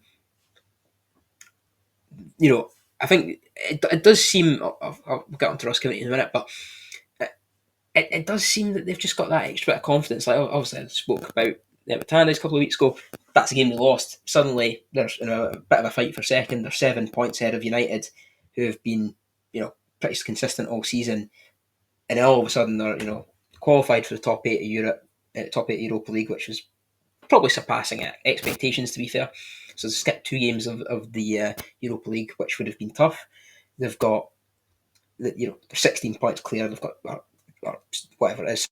think it does seem, I'll get onto Ross County in a minute, but it does seem that they've just got that extra bit of confidence. Like obviously I spoke about them at Tannadice a couple of weeks ago. That's a game they lost. Suddenly there's a bit of a fight for second. They're 7 points ahead of United, who have been pretty consistent all season, and then all of a sudden they're qualified for the top 8 of Europe, top 8 Europa League, which was probably surpassing expectations, to be fair. So they skipped 2 games of the Europa League, which would have been tough. They've got they're 16 points clear. They've got or whatever it is.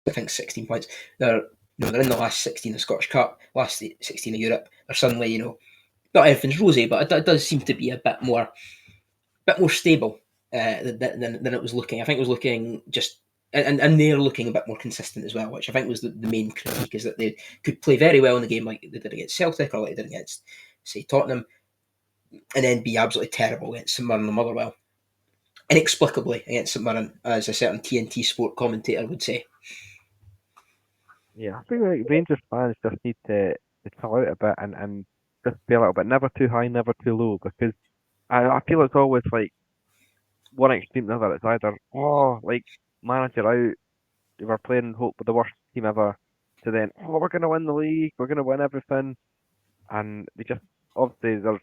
I think 16 points. They're in the last 16 of Scottish Cup, last 16 of Europe. They're suddenly not everything's rosy, but it does seem to be a bit more stable. than it was looking. I think it was looking just. And they're looking a bit more consistent as well, which I think was the main critique, is that they could play very well in the game like they did against Celtic or like they did against, say, Tottenham, and then be absolutely terrible against St Mirren and Motherwell. Inexplicably against St Mirren, as a certain TNT Sport commentator would say. Yeah, I think like Rangers fans just need to chill out a bit and just be a little bit never too high, never too low, because I feel it's always like one extreme to the other. It's either like manager out, we're playing hope with the worst team ever, to then we're gonna win the league, we're gonna win everything, and they just obviously their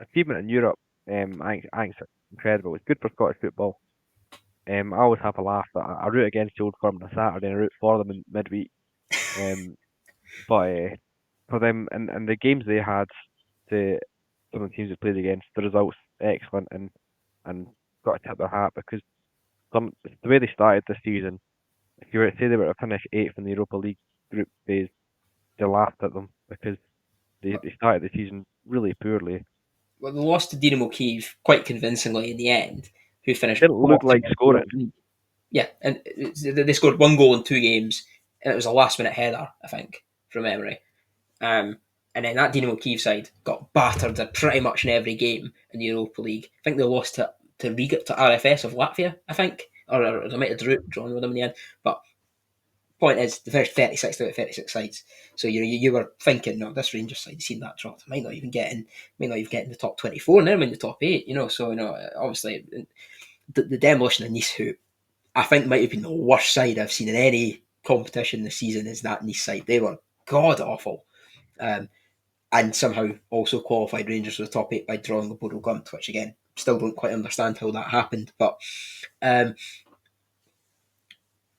achievement in Europe. I think it's incredible. It's good for Scottish football. I always have a laugh that I root against the Old Firm on a Saturday and I root for them in midweek. Um, but for them and the games they had to some of the teams they played against, the results excellent and got to tip their hat because the way they started this season, if you were to say they were to finish eighth in the Europa League group phase, they laughed at them because they started the season really poorly. Well, they lost to Dynamo Kiev quite convincingly in the end, who finished Didn't look fourth in like the scoring. Europa League. Yeah, and they scored one goal in 2 games, and it was a last-minute header, I think, from memory. And then that Dynamo Kiev side got battered pretty much in every game in the Europa League. I think they lost to Riga, to RFS of Latvia, I think, or they might have drawn with them in the end. But point is, the first 36 out of 36 sides. So you were thinking, no, this Rangers side, seen that drop, might not even get in the top 24. Now I'm in the top 8. So obviously the demolition of Nice, who I think might have been the worst side I've seen in any competition this season, is that Nice side. They were god awful. Um, and somehow also qualified Rangers for the top 8 by drawing the Bodo Glimt, which again, still don't quite understand how that happened. But um,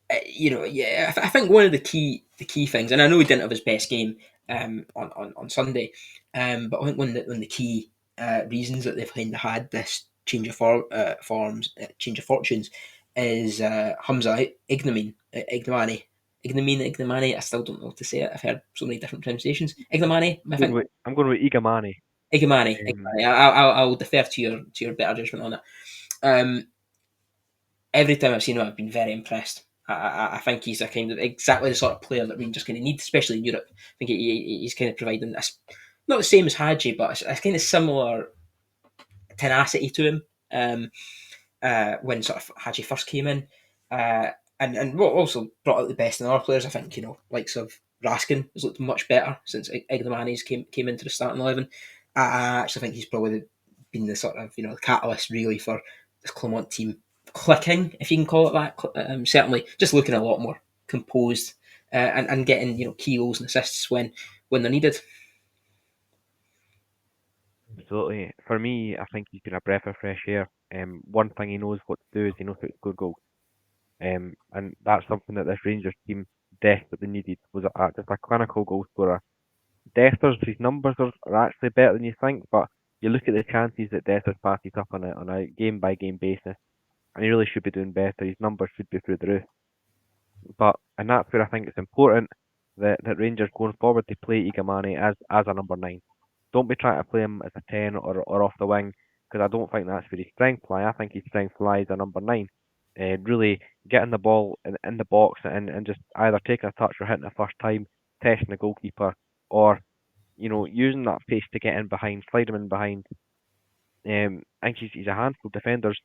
yeah, I think one of the key things, and I know he didn't have his best game on Sunday, but I think one of the key reasons that they've kind of had this change of change of fortunes, is Hamza Ignomani. I still don't know how to say it. I've heard so many different pronunciations. Ignomani, I think. I'm going with Igamani. Ignomani. I'll defer to your better judgment on it. Um, every time I've seen him, I've been very impressed. I think he's a kind of exactly the sort of player that Rangers kind of need, especially in Europe. I think he's kind of providing this, not the same as Hadji, but a kind of similar tenacity to him. When sort of Hadji first came in, and what also brought out the best in our players. I think likes of Raskin has looked much better since Ignomani's came into the starting 11. I actually think he's probably been the sort of the catalyst really for this Clermont team clicking, if you can call it that. Certainly, just looking a lot more composed, and getting key goals and assists when they're needed. Absolutely. For me, I think he's been a breath of fresh air. One thing he knows what to do is he knows how to score goals. And that's something that this Rangers team desperately needed, was just a clinical goal scorer. Dexter's his numbers are actually better than you think, but you look at the chances that Dexter's passes up on a game by game basis, and he really should be doing better. His numbers should be through the roof. And that's where I think it's important that Rangers going forward to play Igamani as a number 9. Don't be trying to play him as a 10 or off the wing, because I don't think that's where his strength lies. I think his strength lies a number 9. Really getting the ball in the box and just either taking a touch or hitting the first time, testing the goalkeeper, or using that pace to get in behind, slide him in behind. I think he's a handful. Defenders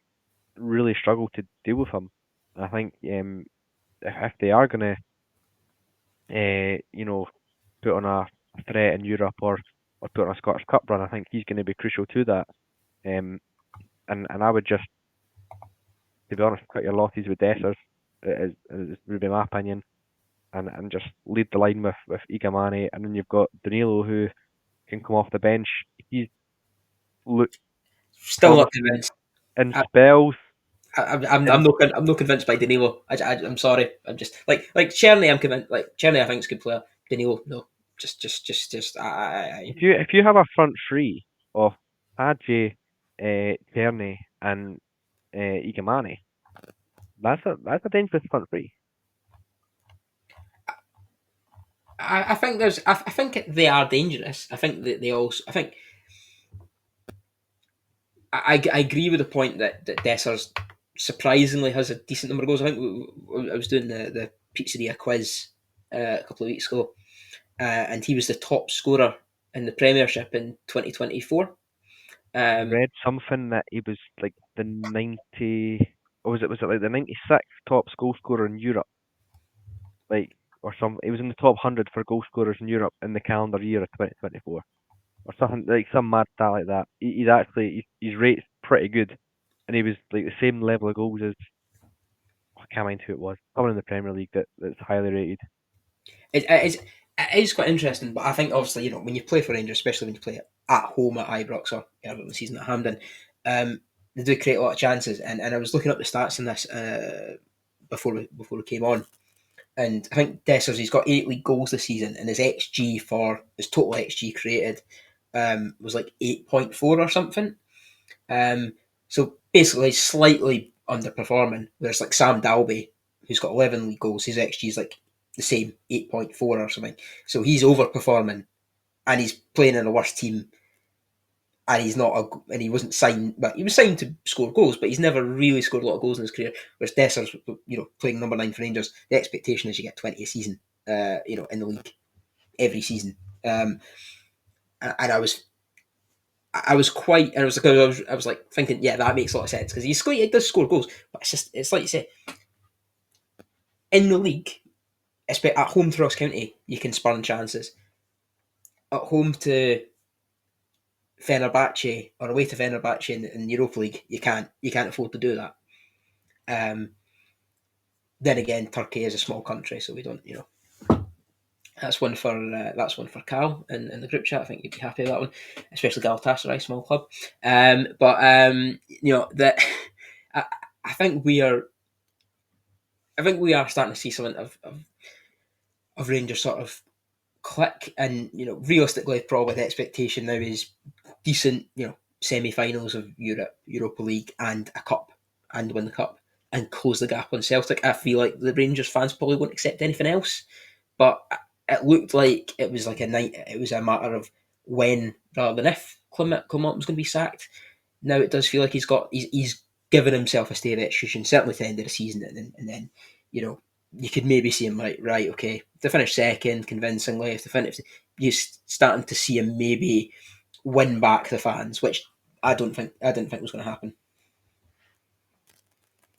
really struggle to deal with him. I think if they are going to you know, put on a threat in Europe or put on a Scottish Cup run, I think he's going to be crucial to that. And I would just, to be honest, cut your losses with Dessers, would be my opinion, and just lead the line with Igamani, and then you've got Danilo who can come off the bench. He's looked Still not promising convinced. in spells. I'm And not convinced by Danilo. I'm sorry. I'm just like Cherny. I'm convinced. Like Cherny, I think is a good player. Danilo, no. Just. if you have a front three of Hadji, Tierney, and Igamani, that's a dangerous front three. I think there's. I think they are dangerous. I think that they also. I think I agree with the point that Dessers surprisingly has a decent number of goals. I think I was doing the pizzeria quiz a couple of weeks ago, and he was the top scorer in the Premiership in 2024. I Um, read something that he was like the 90, or was it like the 96th top goal scorer in Europe, like or some. He was in the top 100 for goal scorers in Europe in the calendar year of 2024, or something like some mad stat like that. He's actually his rate's pretty good, and he was like the same level of goals as, I can't mind who it was. Someone in the Premier League that's highly rated. it is quite interesting, but I think obviously when you play for Rangers, especially when you play at home at Ibrox or earlier in the season at Hampden, they do create a lot of chances. And I was looking up the stats in this before we came on, and I think Dessers, he's got 8 league goals this season, and his XG for his total XG created was like 8.4 or something. So basically, slightly underperforming. Whereas like Sam Dalby, who's got 11 league goals, his XG is like the same, 8.4 or something. So he's overperforming, and he's playing in a worse team. And he's not and he wasn't signed, but he was signed to score goals, but he's never really scored a lot of goals in his career. Whereas Dessers, playing number 9 for Rangers, the expectation is you get 20 a season, in the league every season. And I was like thinking, yeah, that makes a lot of sense because he does score goals, but it's like you say, in the league, at home to Ross County, you can spurn chances. At home to Fenerbahce or away to Fenerbahce in Europa League, you can't afford to do that. Um, then again, Turkey is a small country, so we don't, that's one for Cal in the group chat. I think you'd be happy with that one, especially Galatasaray, small club. But that I, I think we are. I think we are starting to see something of Rangers sort of click, and realistically, probably the expectation now is decent, semi-finals of Europa League, and a cup, and win the cup, and close the gap on Celtic. I feel like the Rangers fans probably won't accept anything else, but it looked like it was like a night. It was a matter of when rather than if Clement was going to be sacked. Now it does feel like he's given himself a stay of execution, certainly to the end of the season, and then you know you could maybe see him like, right, okay, to finish second convincingly, if to finish, you're starting to see him maybe win back the fans, which I didn't think was going to happen.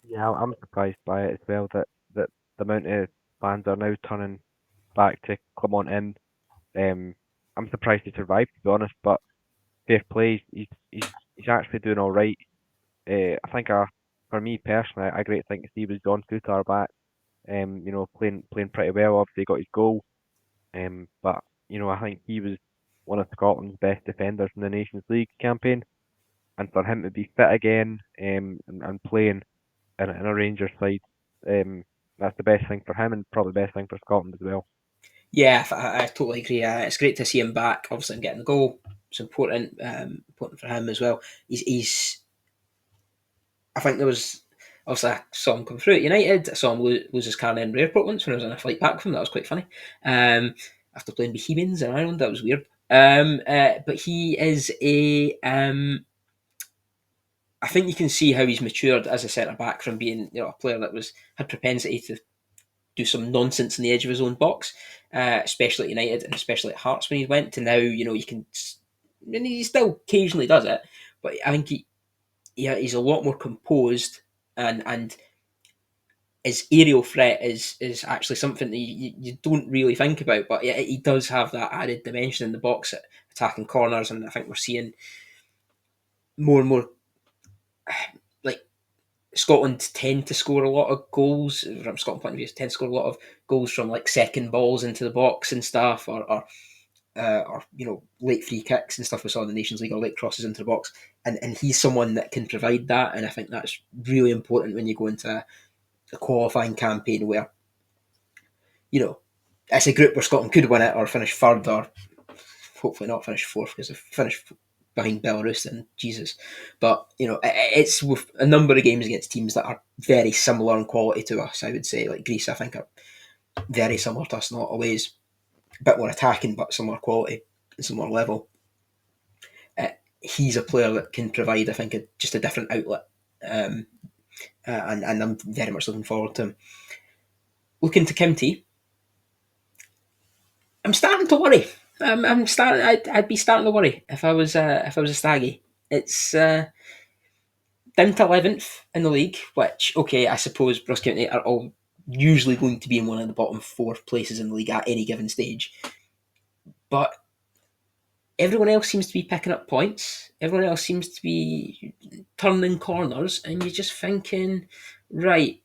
Yeah, I'm surprised by it as well that the amount of fans are now turning back to Clement in. Um, I'm surprised he survived, to be honest. But fair play, he's actually doing all right. I think for me personally, I great think Steve was John Futar back. Playing pretty well. Obviously, he got his goal. But I think he was one of Scotland's best defenders in the Nations League campaign, and for him to be fit again, and playing in a Rangers side, um, that's the best thing for him, and probably the best thing for Scotland as well. Yeah, I totally agree. It's great to see him back. Obviously, getting the goal. It's important for him as well. He's I think there was obviously I saw him come through at United. I saw him lose his car in airport once when I was on a flight back from. That was quite funny. After playing Bohemians in Ireland, that was weird. But he is a. I think you can see how he's matured as a centre back from being a player that had propensity to do some nonsense in the edge of his own box, especially at United and especially at Hearts when he went to now. You can. And he still occasionally does it, but I think he's a lot more composed, and his aerial threat is actually something that you don't really think about, but yeah, he does have that added dimension in the box at attacking corners, and I think we're seeing more and more like Scotland tend to score a lot of goals from Scotland point of view. Tend to score a lot of goals from like second balls into the box and stuff, or late free kicks and stuff we saw in the Nations League, or late crosses into the box, and he's someone that can provide that, and I think that's really important when you go into a qualifying campaign where it's a group where Scotland could win it or finish third, or hopefully not finish fourth, because if finish behind Belarus, then Jesus. But it's with a number of games against teams that are very similar in quality to us. I would say, like Greece, I think are very similar to us in a lot of ways. A bit more attacking, but similar quality and similar level. he's a player that can provide, I think, just a different outlet. And I'm very much looking forward to him. Looking to County, I'm starting to worry. I'm starting. I'd be starting to worry if I was a Staggy. It's down to 11th in the league, which, okay, I suppose Ross County are all usually going to be in one of the bottom four places in the league at any given stage. But everyone else seems to be picking up points. Everyone else seems to be turning corners, and you're just thinking, right,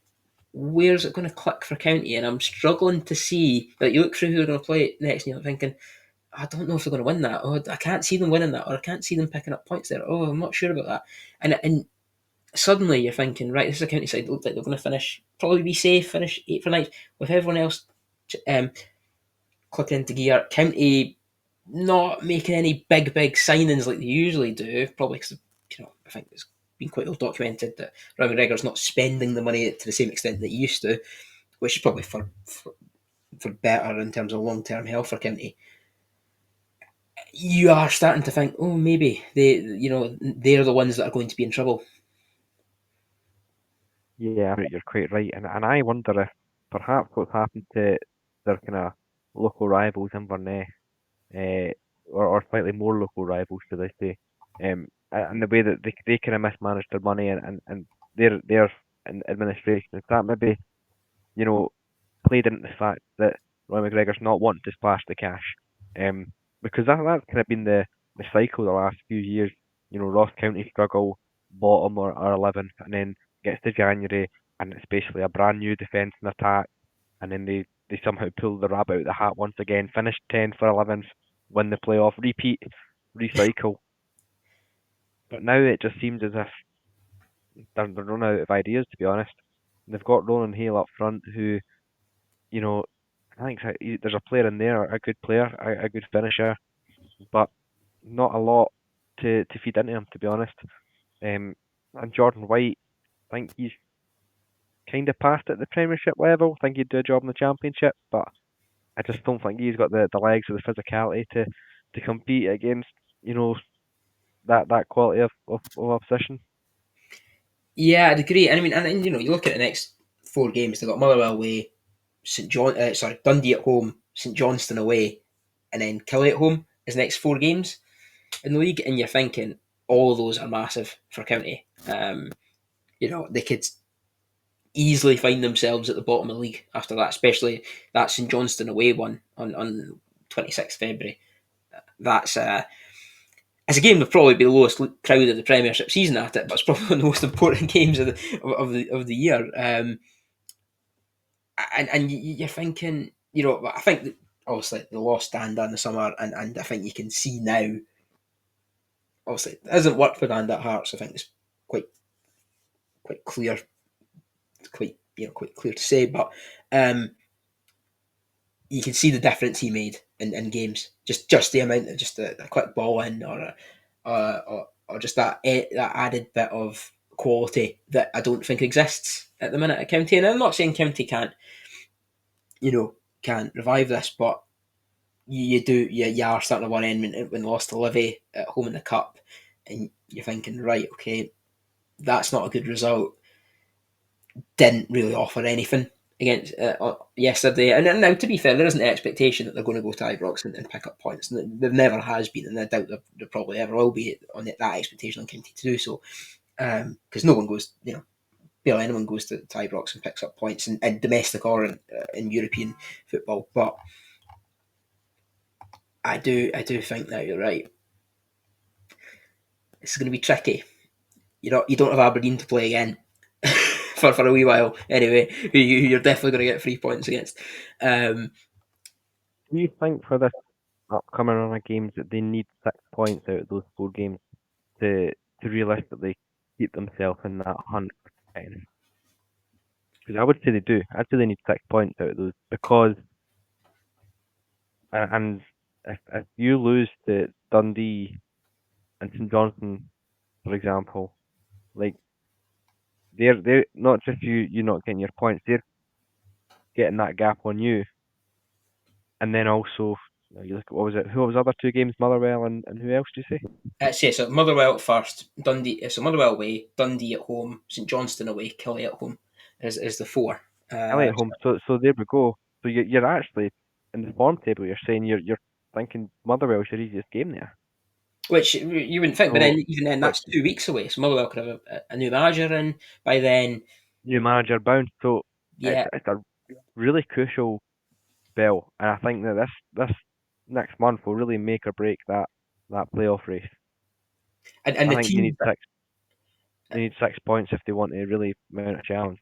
where's it going to click for County? And I'm struggling to see that. You look through who they're going to play next, and you're thinking, I don't know if they're going to win that. Oh, I can't see them winning that, or I can't see them picking up points there. Oh, I'm not sure about that. And suddenly you're thinking, right, this is a County side that look like they're going to finish, probably be safe, finish 8th or 9th, with everyone else um, clicking into gear. County not making any big signings like they usually do, probably because, I think it's been quite well documented that Roy McGregor's not spending the money to the same extent that he used to, which is probably for better in terms of long term health for County. You are starting to think, oh, maybe they're the ones that are going to be in trouble. Yeah, you're quite right, and I wonder if perhaps what's happened to their kind of local rivals Inverness, uh, or slightly more local rivals, should I say, and the way that they kind of mismanaged their money and their administration, is that maybe you know played into the fact that Roy McGregor's not wanting to splash the cash, um, because that's kind of been the cycle the last few years. Ross County struggle, bottom or 11th, and then gets to January, and it's basically a brand new defence and attack, and then they somehow pull the rabbit out of the hat once again, finish 10th or 11th, win the playoff, repeat, recycle. But now it just seems as if they're run out of ideas, to be honest. They've got Ronan Hale up front, who you know, I think there's a player in there, a good player, a good finisher, but not a lot to feed into him, to be honest. And Jordan White, I think he's kind of passed at the Premiership level. I think he'd do a job in the Championship, but I just don't think he's got the legs or the physicality to compete against, you know, that quality of opposition. Yeah, I'd agree. And I mean, and you look at the next 4 games. They've got Motherwell away, Dundee at home, St Johnstone away, and then Killie at home. His next 4 games in the league, and you're thinking all of those are massive for County. They could easily find themselves at the bottom of the league after that, especially that St Johnstone away one on 26th February. That's It's a game that'll probably be the lowest crowd of the Premiership season at it, but it's probably one of the most important games of the year. And you're thinking, I think that obviously they lost Danda in the summer, and I think you can see now. Obviously, it hasn't worked for Danda at Hearts. I think it's quite quite clear, quite clear to say, but um, you can see the difference he made in games. Just the amount of just a quick ball in, or just that added bit of quality that I don't think exists at the minute at County. And I'm not saying County can't revive this, but you are starting to one end when they lost to Livy at home in the cup, and you're thinking, right, okay, that's not a good result. Didn't really offer anything against yesterday. And now, to be fair, there isn't an expectation that they're going to go to Ibrox and pick up points. There never has been, and I doubt there probably ever will be on that expectation on County to do so. Because no one goes, barely anyone goes to Ibrox and picks up points in domestic or in European football. But I do think that you're right. It's going to be tricky. You don't have Aberdeen to play again for a wee while anyway. You're definitely going to get 3 points against. Do you think for this upcoming run of games that they need 6 points out of those 4 games to realistically keep themselves in that hunt? Because I would say they do. I'd say they need 6 points out of those because, and if you lose to Dundee and St Johnstone, for example, like they're not just you not getting your points, they're getting that gap on you, and then also You look at, what was it? Who was the other two games? Motherwell and who else did you say? So Motherwell at first, Dundee. So Motherwell away, Dundee at home, St Johnstone away, Kelly at home is the four. Elliot home. So there we go. So you're actually in the form table. You're saying you're thinking Motherwell's your easiest game there. Which you wouldn't think, but So then even then, which that's 2 weeks away. So Motherwell could have a new manager in by then. new manager bound. So Yeah, it's a really crucial spell, and I think that this next month will really make or break that playoff race. and I the think you teams need six. They need 6 points if they want to really mount a challenge.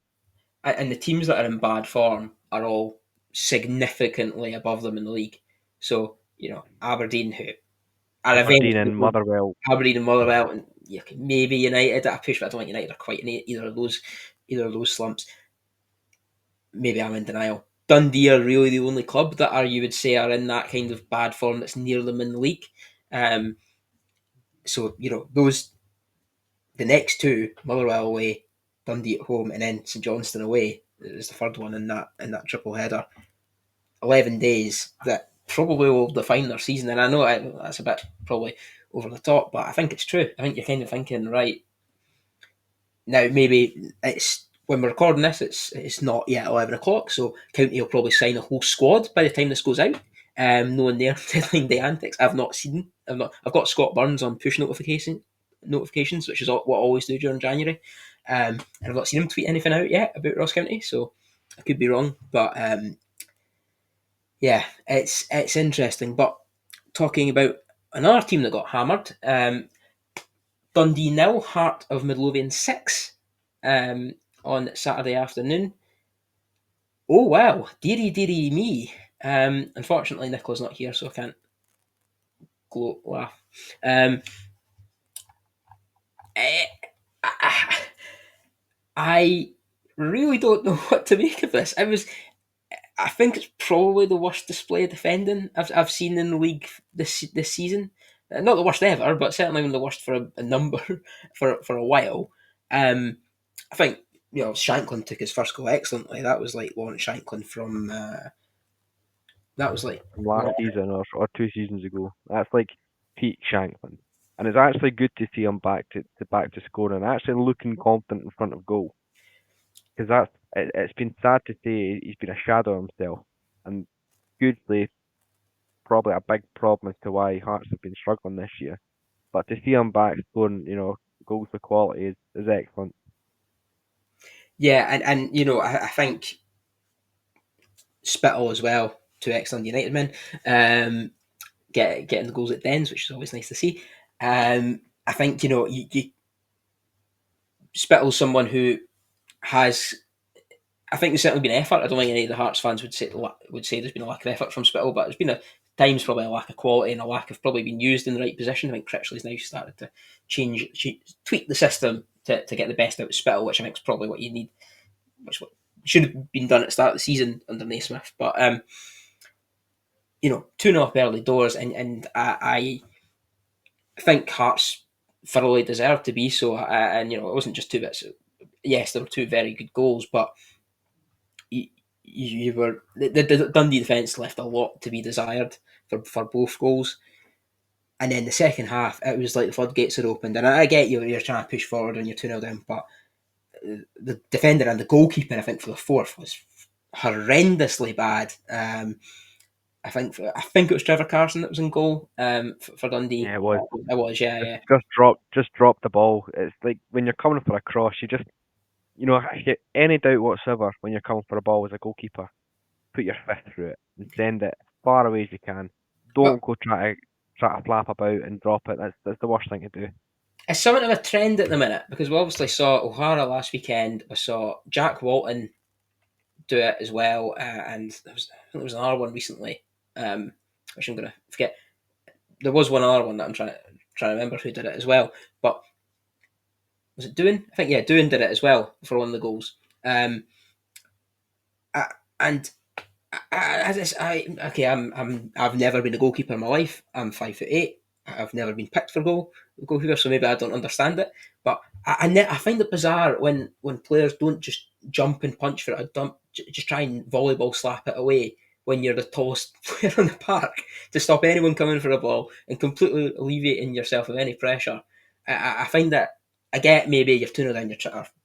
and the teams that are in bad form are all significantly above them in the league. So Aberdeen, who are Aberdeen and eventually Motherwell. Aberdeen and Motherwell, and maybe United at a push, but I don't think United are quite in either of those slumps. Maybe I'm in denial. Dundee are really the only club that you would say are in that kind of bad form that's near them in the league. Um, so those the next two, Motherwell away, Dundee at home, and then St Johnstone away is the third one in that triple header. 11 days that probably will define their season, and I know that's a bit probably over the top, but I think it's true. I think you're kind of thinking, right, now maybe it's when we're recording this, it's not yet 11 o'clock, so County will probably sign a whole squad by the time this goes out. Knowing their deadline day antics, I've not seen. I've got Scott Burns on push notifications, which is what I always do during January. And I've not seen him tweet anything out yet about Ross County, so I could be wrong. But yeah, it's interesting. But talking about another team that got hammered, Dundee 0, Heart of Midlothian 6 on Saturday afternoon. Oh wow, dearie dearie me. Unfortunately, Nicola's not here, so I can't laugh. Um, eh, I really don't know what to make of this. I think it's probably the worst display of defending I've seen in the league this season. Not the worst ever, but certainly one of the worst for a number for a while. I think Shanklin took his first goal excellently. That was like Lawrence Shanklin from that was like From last season or 2 seasons ago. That's like peak Shanklin. And it's actually good to see him back to scoring and actually looking confident in front of goal. Because it's been sad to say he's been a shadow of himself. And hugely probably a big problem as to why Hearts have been struggling this year. But to see him back scoring, goals with quality is excellent. yeah, and I think Spittle as well, two excellent United men, getting the goals at Dens, which is always nice to see. I think Spittle's someone who has. I think there's certainly been effort. I don't think any of the Hearts fans would say there's been a lack of effort from Spittle, but there's been times probably a lack of quality and a lack of probably being used in the right position. I think Critchley's now started to tweak the system to get the best out of Spittle, which I think is probably what you need, which should have been done at the start of the season under Naismith. But 2-0 up early doors, and I think Hearts thoroughly deserved to be so. And it wasn't just two bits. Yes, there were two very good goals, but you were the Dundee defence left a lot to be desired for both goals. And then the second half, it was like the floodgates had opened. And I get you're trying to push forward and you're 2-0 down, but the defender and the goalkeeper, I think, for the fourth was horrendously bad. I think it was Trevor Carson that was in goal for Dundee. Yeah, it was. It was, yeah. Just drop the ball. It's like when you're coming for a cross, any doubt whatsoever when you're coming for a ball as a goalkeeper, put your fist through it and send it as far away as you can. But Don't go try to flap about and drop it. That's the worst thing to do. it's somewhat of a trend at the minute because we obviously saw O'Hara last weekend. We saw Jack Walton do it as well, and I think there was another one recently, which I'm going to forget. There was one other one that I'm trying to remember who did it as well. But was it Doohan? I think Doohan did it as well for one of the goals. And I've never been a goalkeeper in my life. I'm 5'8". I've never been picked for goalkeeper, so maybe I don't understand it. But I find it bizarre when players don't just jump and punch for it, just try and volleyball slap it away when you're the tallest player on the park to stop anyone coming for a ball and completely alleviating yourself of any pressure. I find that I get maybe you're 2-0 down,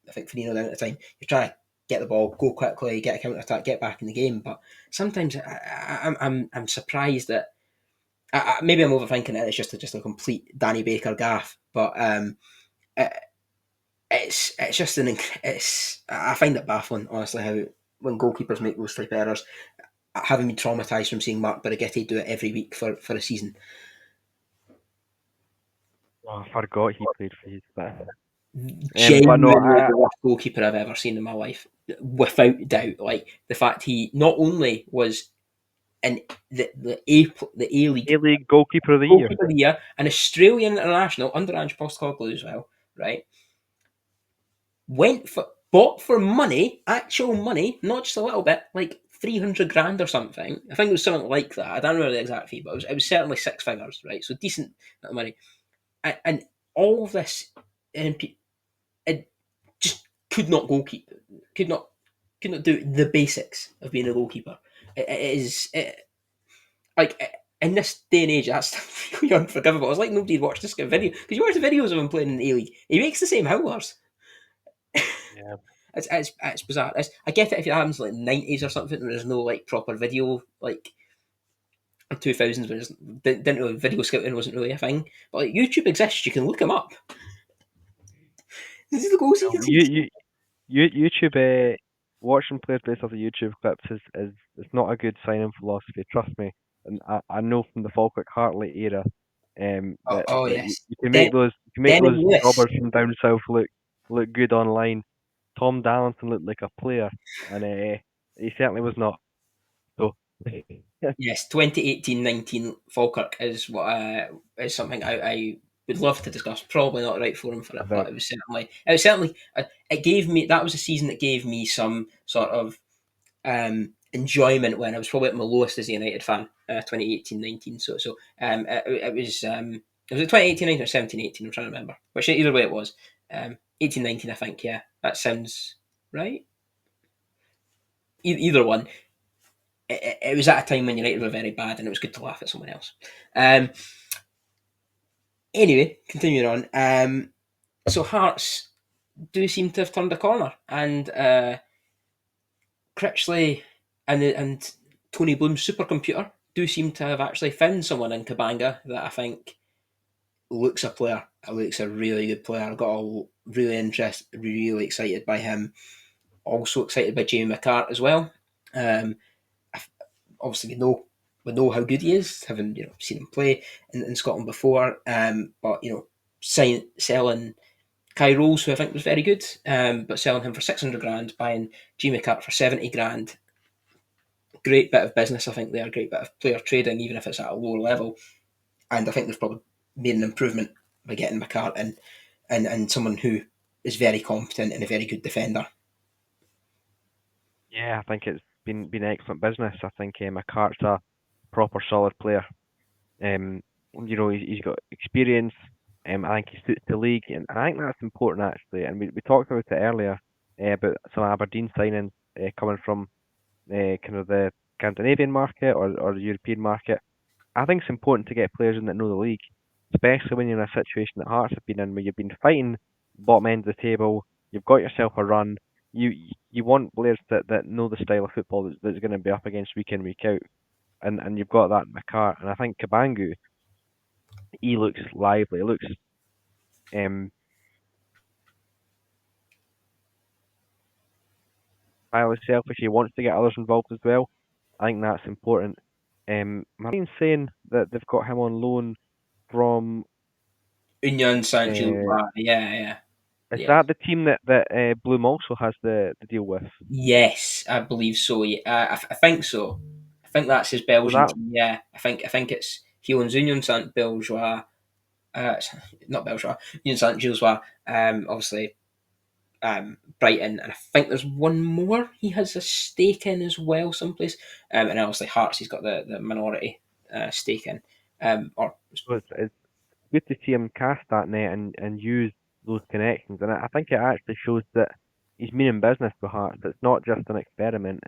I think 3-0 down at the time, you're trying to get the ball, go quickly, get a counter attack, get back in the game. But sometimes I'm surprised that maybe I'm overthinking it. It's just a complete Danny Baker gaff. But it, it's just it's I find it baffling, honestly, how when goalkeepers make those type of errors, having been traumatised from seeing Mark Brigitte do it every week for a season. Oh, I forgot he played for his. But no, Genuinely the worst goalkeeper I've ever seen in my life, without doubt. Like the fact he not only was in the A League A-League goalkeeper of the year. goalkeeper of the year, an Australian international under Ange Postecoglou as well, right? Bought for money, actual money, not just a little bit, like 300 grand or something. I think it was something like that. I don't remember the exact fee, but it was certainly six figures, right? So decent amount of money. And all of this, it just could not goalkeep, could not could not do the basics of being a goalkeeper. It is like in this day and age, that's really unforgivable. It's like nobody'd watched this video because you watch the videos of him playing in the A League. He makes the same howlers. Yeah. It's bizarre. I get it if it happens like 90s or something, and there's no like proper video like 2000s when didn't know video scouting wasn't really a thing. But like YouTube exists, you can look him up. This is the goals he can see. YouTube, watching players based off of YouTube clips is it's not a good signing philosophy. Trust me, and I know from the Falkirk Hartley era, Oh that you, yes, you can make those Denham Lewis. jobbers from down south look good online. Tom Darlington looked like a player, and he certainly was not. So Yes, 2018-19 Falkirk is what is something I would love to discuss. Probably not the right forum for it, but about it was certainly it gave me that was a season that gave me some sort of enjoyment when I was probably at my lowest as a United fan. 2018-19. So it was 2018-19 or 17-18. I'm trying to remember which either way it was. 18-19, I think. Yeah, that sounds right. Either one. It was at a time when United were very bad, and it was good to laugh at someone else. Um, anyway, continuing on. So Hearts do seem to have turned a corner, and Critchley and Tony Bloom's supercomputer do seem to have actually found someone in Kabanga that I think looks a player. Looks a really good player. I got all really excited by him. Also excited by Jamie McCart as well. Um, Obviously we know how good he is, having seen him play in Scotland before. But selling Kai Rolls, who I think was very good, but selling him for 600 grand, buying Jimmy Cat for 70 grand. Great bit of business, I think. There, great bit of player trading, even if it's at a lower level. And I think they've probably made an improvement by getting McCart in, and someone who is very competent and a very good defender. yeah, I think it's been excellent business. I think McCart's a proper solid player. Um, he's got experience. I think he suits the league, and I think that's important actually. And we talked about it earlier about some Aberdeen signings coming from kind of the Scandinavian market or the European market. I think it's important to get players in that know the league, especially when you're in a situation that Hearts have been in, where you've been fighting bottom end of the table, you've got yourself a run. You you want players that know the style of football that's going to be up against week in week out, and you've got that in McCart. And I think Kabangu, he looks lively. He looks um highly selfish. He wants to get others involved as well. I think that's important. Martin's saying that they've got him on loan from. Union Saint Gilles, Uh, yeah, is yeah. that the team that Bloom also has the deal with? Yes, I believe so. Yeah, I think so. I think that's his So Belgian that team. Yeah, I think it's he owns Union Saint Belgeois. Not Belgeois, Union Saint Gilles. Obviously, Brighton, and I think there's one more he has a stake in as well, someplace. And obviously Hearts, he's got the minority stake in. Or so it's good to see him cast that net and use those connections, and I think it actually shows that he's meaning business with Hearts. It's not just an experiment.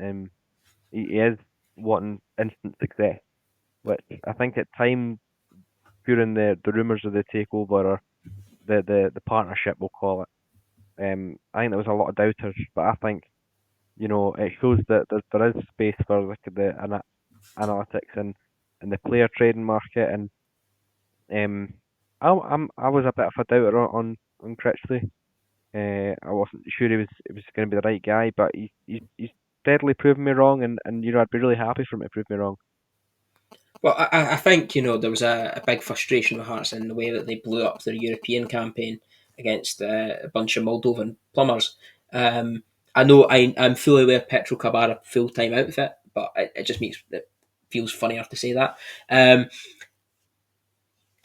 He is wanting instant success, which I think at times during the rumours of the takeover or the partnership, we'll call it, I think there was a lot of doubters, but I think it shows that there is space for analytics and the player trading market, and um, I was a bit of a doubter on Critchley. I wasn't sure he was going to be the right guy, but he's steadily proven me wrong, and I'd be really happy for him to prove me wrong. Well, I think there was a big frustration with Hearts in the way that they blew up their European campaign against a bunch of Moldovan plumbers. I know I'm fully aware Petrol are a full time outfit, but it just makes it feels funnier to say that. And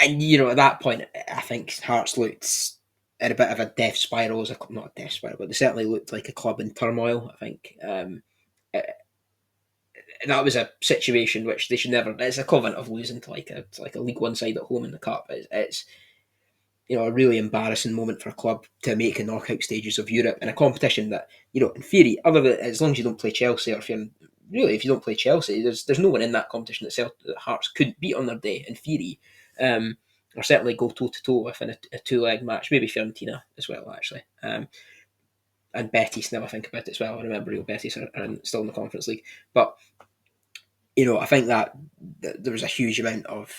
at that point, I think Hearts looked at a bit of a death spiral as a not a death spiral, but they certainly looked like a club in turmoil. I think that was a situation which they should never. It's a covenant of losing to like a League One side at home in the cup. It's a really embarrassing moment for a club to make a knockout stages of Europe in a competition that in theory, other than as long as you don't play Chelsea, or if you don't play Chelsea, there's no one in that competition that Hearts couldn't beat on their day in theory, or certainly go toe to toe with in a two-leg match. Maybe Fiorentina as well, actually. And Betis, now I think about it as well. I remember Real Betis are still in the Conference League, but I think that there was a huge amount of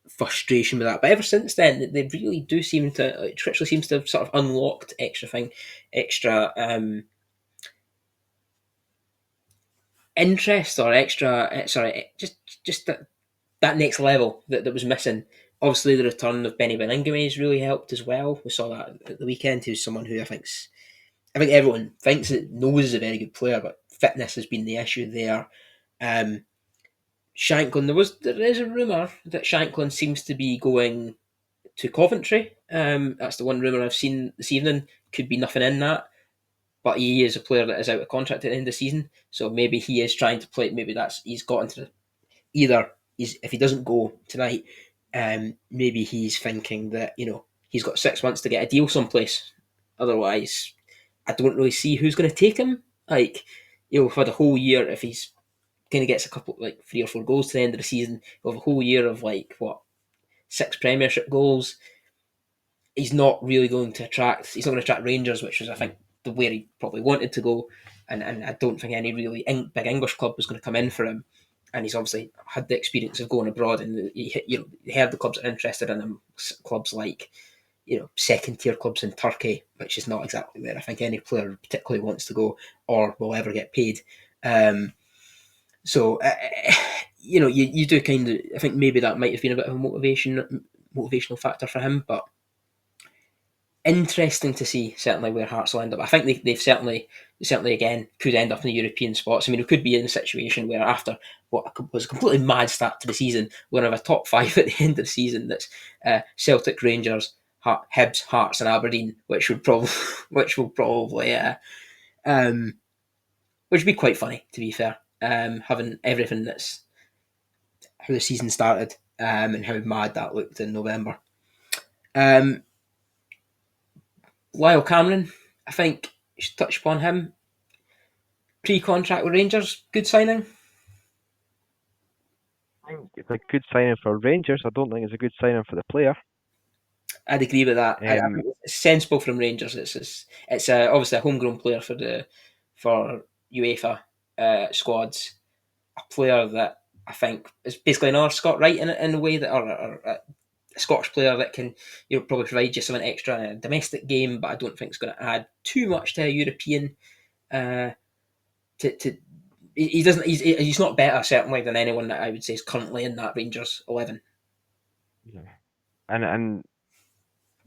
frustration with that. But ever since then, they really do seem to. Critchley seems to have sort of unlocked extra interest or extra. Sorry, just that next level that was missing. Obviously, the return of Benny Bellingham has really helped as well. We saw that at the weekend. Who's someone who I think everyone thinks it knows is a very good player, but fitness has been the issue there. Um, Shanklin, there is a rumour that Shanklin seems to be going to Coventry. That's the one rumour I've seen this evening. Could be nothing in that, but he is a player that is out of contract at the end of the season. So maybe he is trying to play. Maybe he's got into either. If he doesn't go tonight, maybe he's thinking that he's got 6 months to get a deal someplace. Otherwise, I don't really see who's going to take him. Like for the whole year, if he's kind of gets a couple like 3 or 4 goals to the end of the season, he'll have a whole year of like what 6 Premiership goals. He's not really going to attract. He's not going to attract Rangers, which was I think the where he probably wanted to go, and I don't think any really big English club was going to come in for him. And he's obviously had the experience of going abroad, and he heard the clubs that are interested in him. Clubs like second tier clubs in Turkey, which is not exactly where I think any player particularly wants to go or will ever get paid. So you do kind of. I think maybe that might have been a bit of a motivational factor for him, but interesting to see certainly where Hearts will end up. I think they've certainly again could end up in the European spots. I mean, we could be in a situation where after what was a completely mad start to the season, we're going to have a top five at the end of the season. That's Celtic, Rangers, Hibs, Hearts, and Aberdeen, which will probably which would be quite funny to be fair. Having everything that's how the season started and how mad that looked in November. Lyle Cameron, I think you should touch upon him. Pre-contract with Rangers, good signing. I think it's a good signing for Rangers. I don't think it's a good signing for the player. I'd agree with that. I Um, think it's sensible from Rangers. It's obviously a homegrown player for UEFA squads. A player that I think is basically another Scott Wright in a way that, or a Scottish player that can probably provide you something extra in a domestic game, but I don't think it's going to add too much to a European. To he doesn't. He's not better certainly than anyone that I would say is currently in that Rangers 11. yeah. And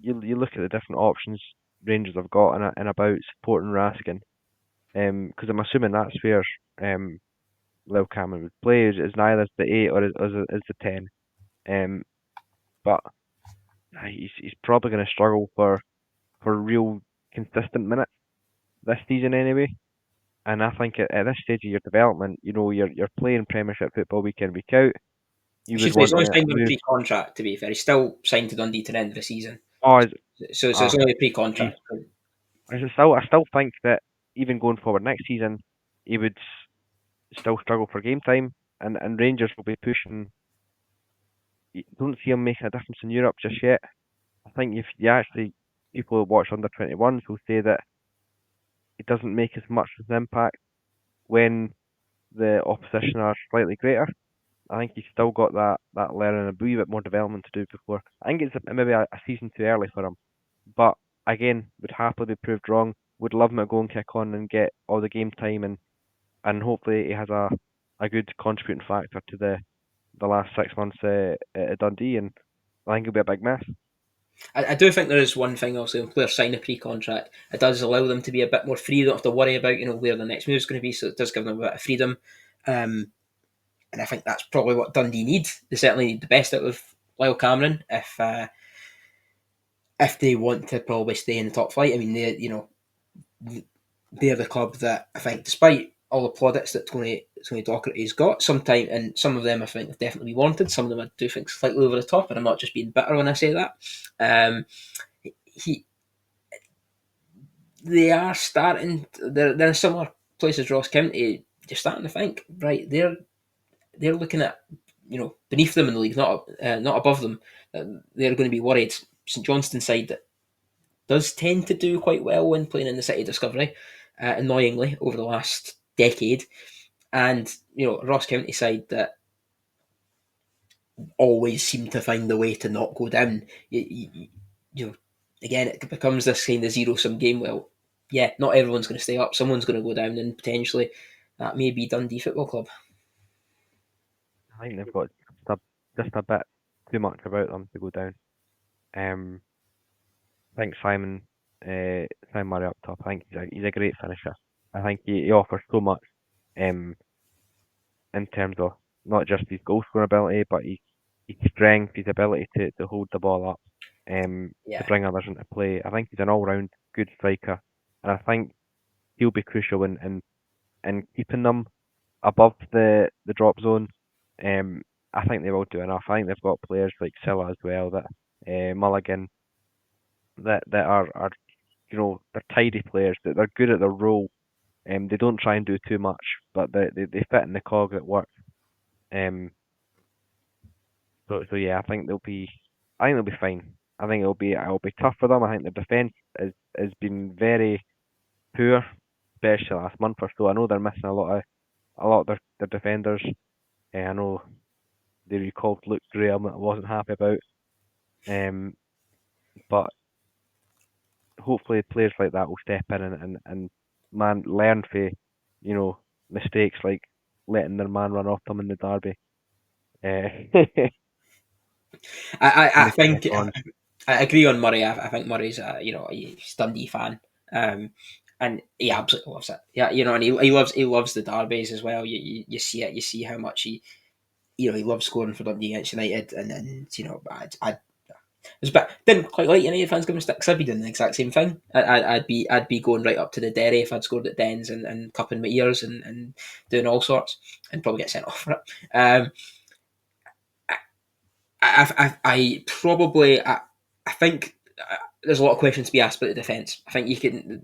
you look at the different options Rangers have got in about supporting Raskin. Because I'm assuming that's where Lil Cameron would play is neither the 8 or is the 10. But he's probably going to struggle for real consistent minutes this season anyway. And I think at this stage of your development, you're playing Premiership football week in week out. I You should would say he's want only to signed on a move. pre-contract. To be fair, he's still signed to Dundee to the end of the season. Oh, So it's ah, only a geez. pre-contract. I still think that even going forward next season, he would. still struggle for game time, and Rangers will be pushing. You don't see them making a difference in Europe just yet. I think if you actually people who watch under 21s will say that it doesn't make as much of an impact when the opposition are slightly greater. I think he's still got that learning a wee bit more development to do before. I think it's maybe a season too early for him. But again, would happily be proved wrong. Would love him to go and kick on and get all the game time, and hopefully he has a good contributing factor to the last 6 months at Dundee, and I think it'll be a big miss. I do think there is one thing also when players sign a pre-contract, it does allow them to be a bit more free. They don't have to worry about where the next move is going to be, so it does give them a bit of freedom. And I think that's probably what Dundee need. They certainly need the best out of Lyle Cameron if they want to probably stay in the top flight. I mean, they're the club that I think, despite all the plaudits that Tony Docherty's got, and some of them I think have definitely warranted. Some of them I do think slightly over the top, and I'm not just being bitter when I say that. He They are starting. They're in similar places. Ross County. You're starting to think, right? They're looking at beneath them in the league, not above them. They're going to be worried. St Johnstone side that does tend to do quite well when playing in the City Discovery, annoyingly over the last decade, and Ross County side that always seem to find a way to not go down. You know, again, it becomes this kind of zero sum game. Well, yeah, not everyone's going to stay up. Someone's going to go down, and potentially that may be Dundee Football Club. I think they've got just a bit too much about them to go down. I think Simon Murray up top. I think he's a great finisher. I think he offers so much in terms of not just his goal scoring ability, but his strength, his ability to hold the ball up, to bring others into play. I think he's an all round good striker, and I think he'll be crucial in keeping them above the drop zone. I think they will do enough. I think they've got players like Silla as well, that Mulligan, that are they're tidy players, that they're good at their role. They don't try and do too much, but they fit in the cog that works. Um, so yeah, I think they'll be fine. I think it'll be tough for them. I think the defence has been very poor, especially last month or so. I know they're missing a lot of their defenders. I know they recalled Luke Graham that I wasn't happy about. But hopefully players like that will step in and man learn from mistakes like letting their man run off them in the derby. I think I agree on Murray. I think Murray's he's a Dundee fan, and he absolutely loves it. Yeah, and he loves the derbies as well. You see it. You see how much he loves scoring for Dundee against United, and I was but didn't quite like United fans giving sticks. I'd be doing the exact same thing. I'd be going right up to the Derry if I'd scored at Dens and cupping my ears and doing all sorts, and probably get sent off for it. I probably I think there's a lot of questions to be asked about the defence. I think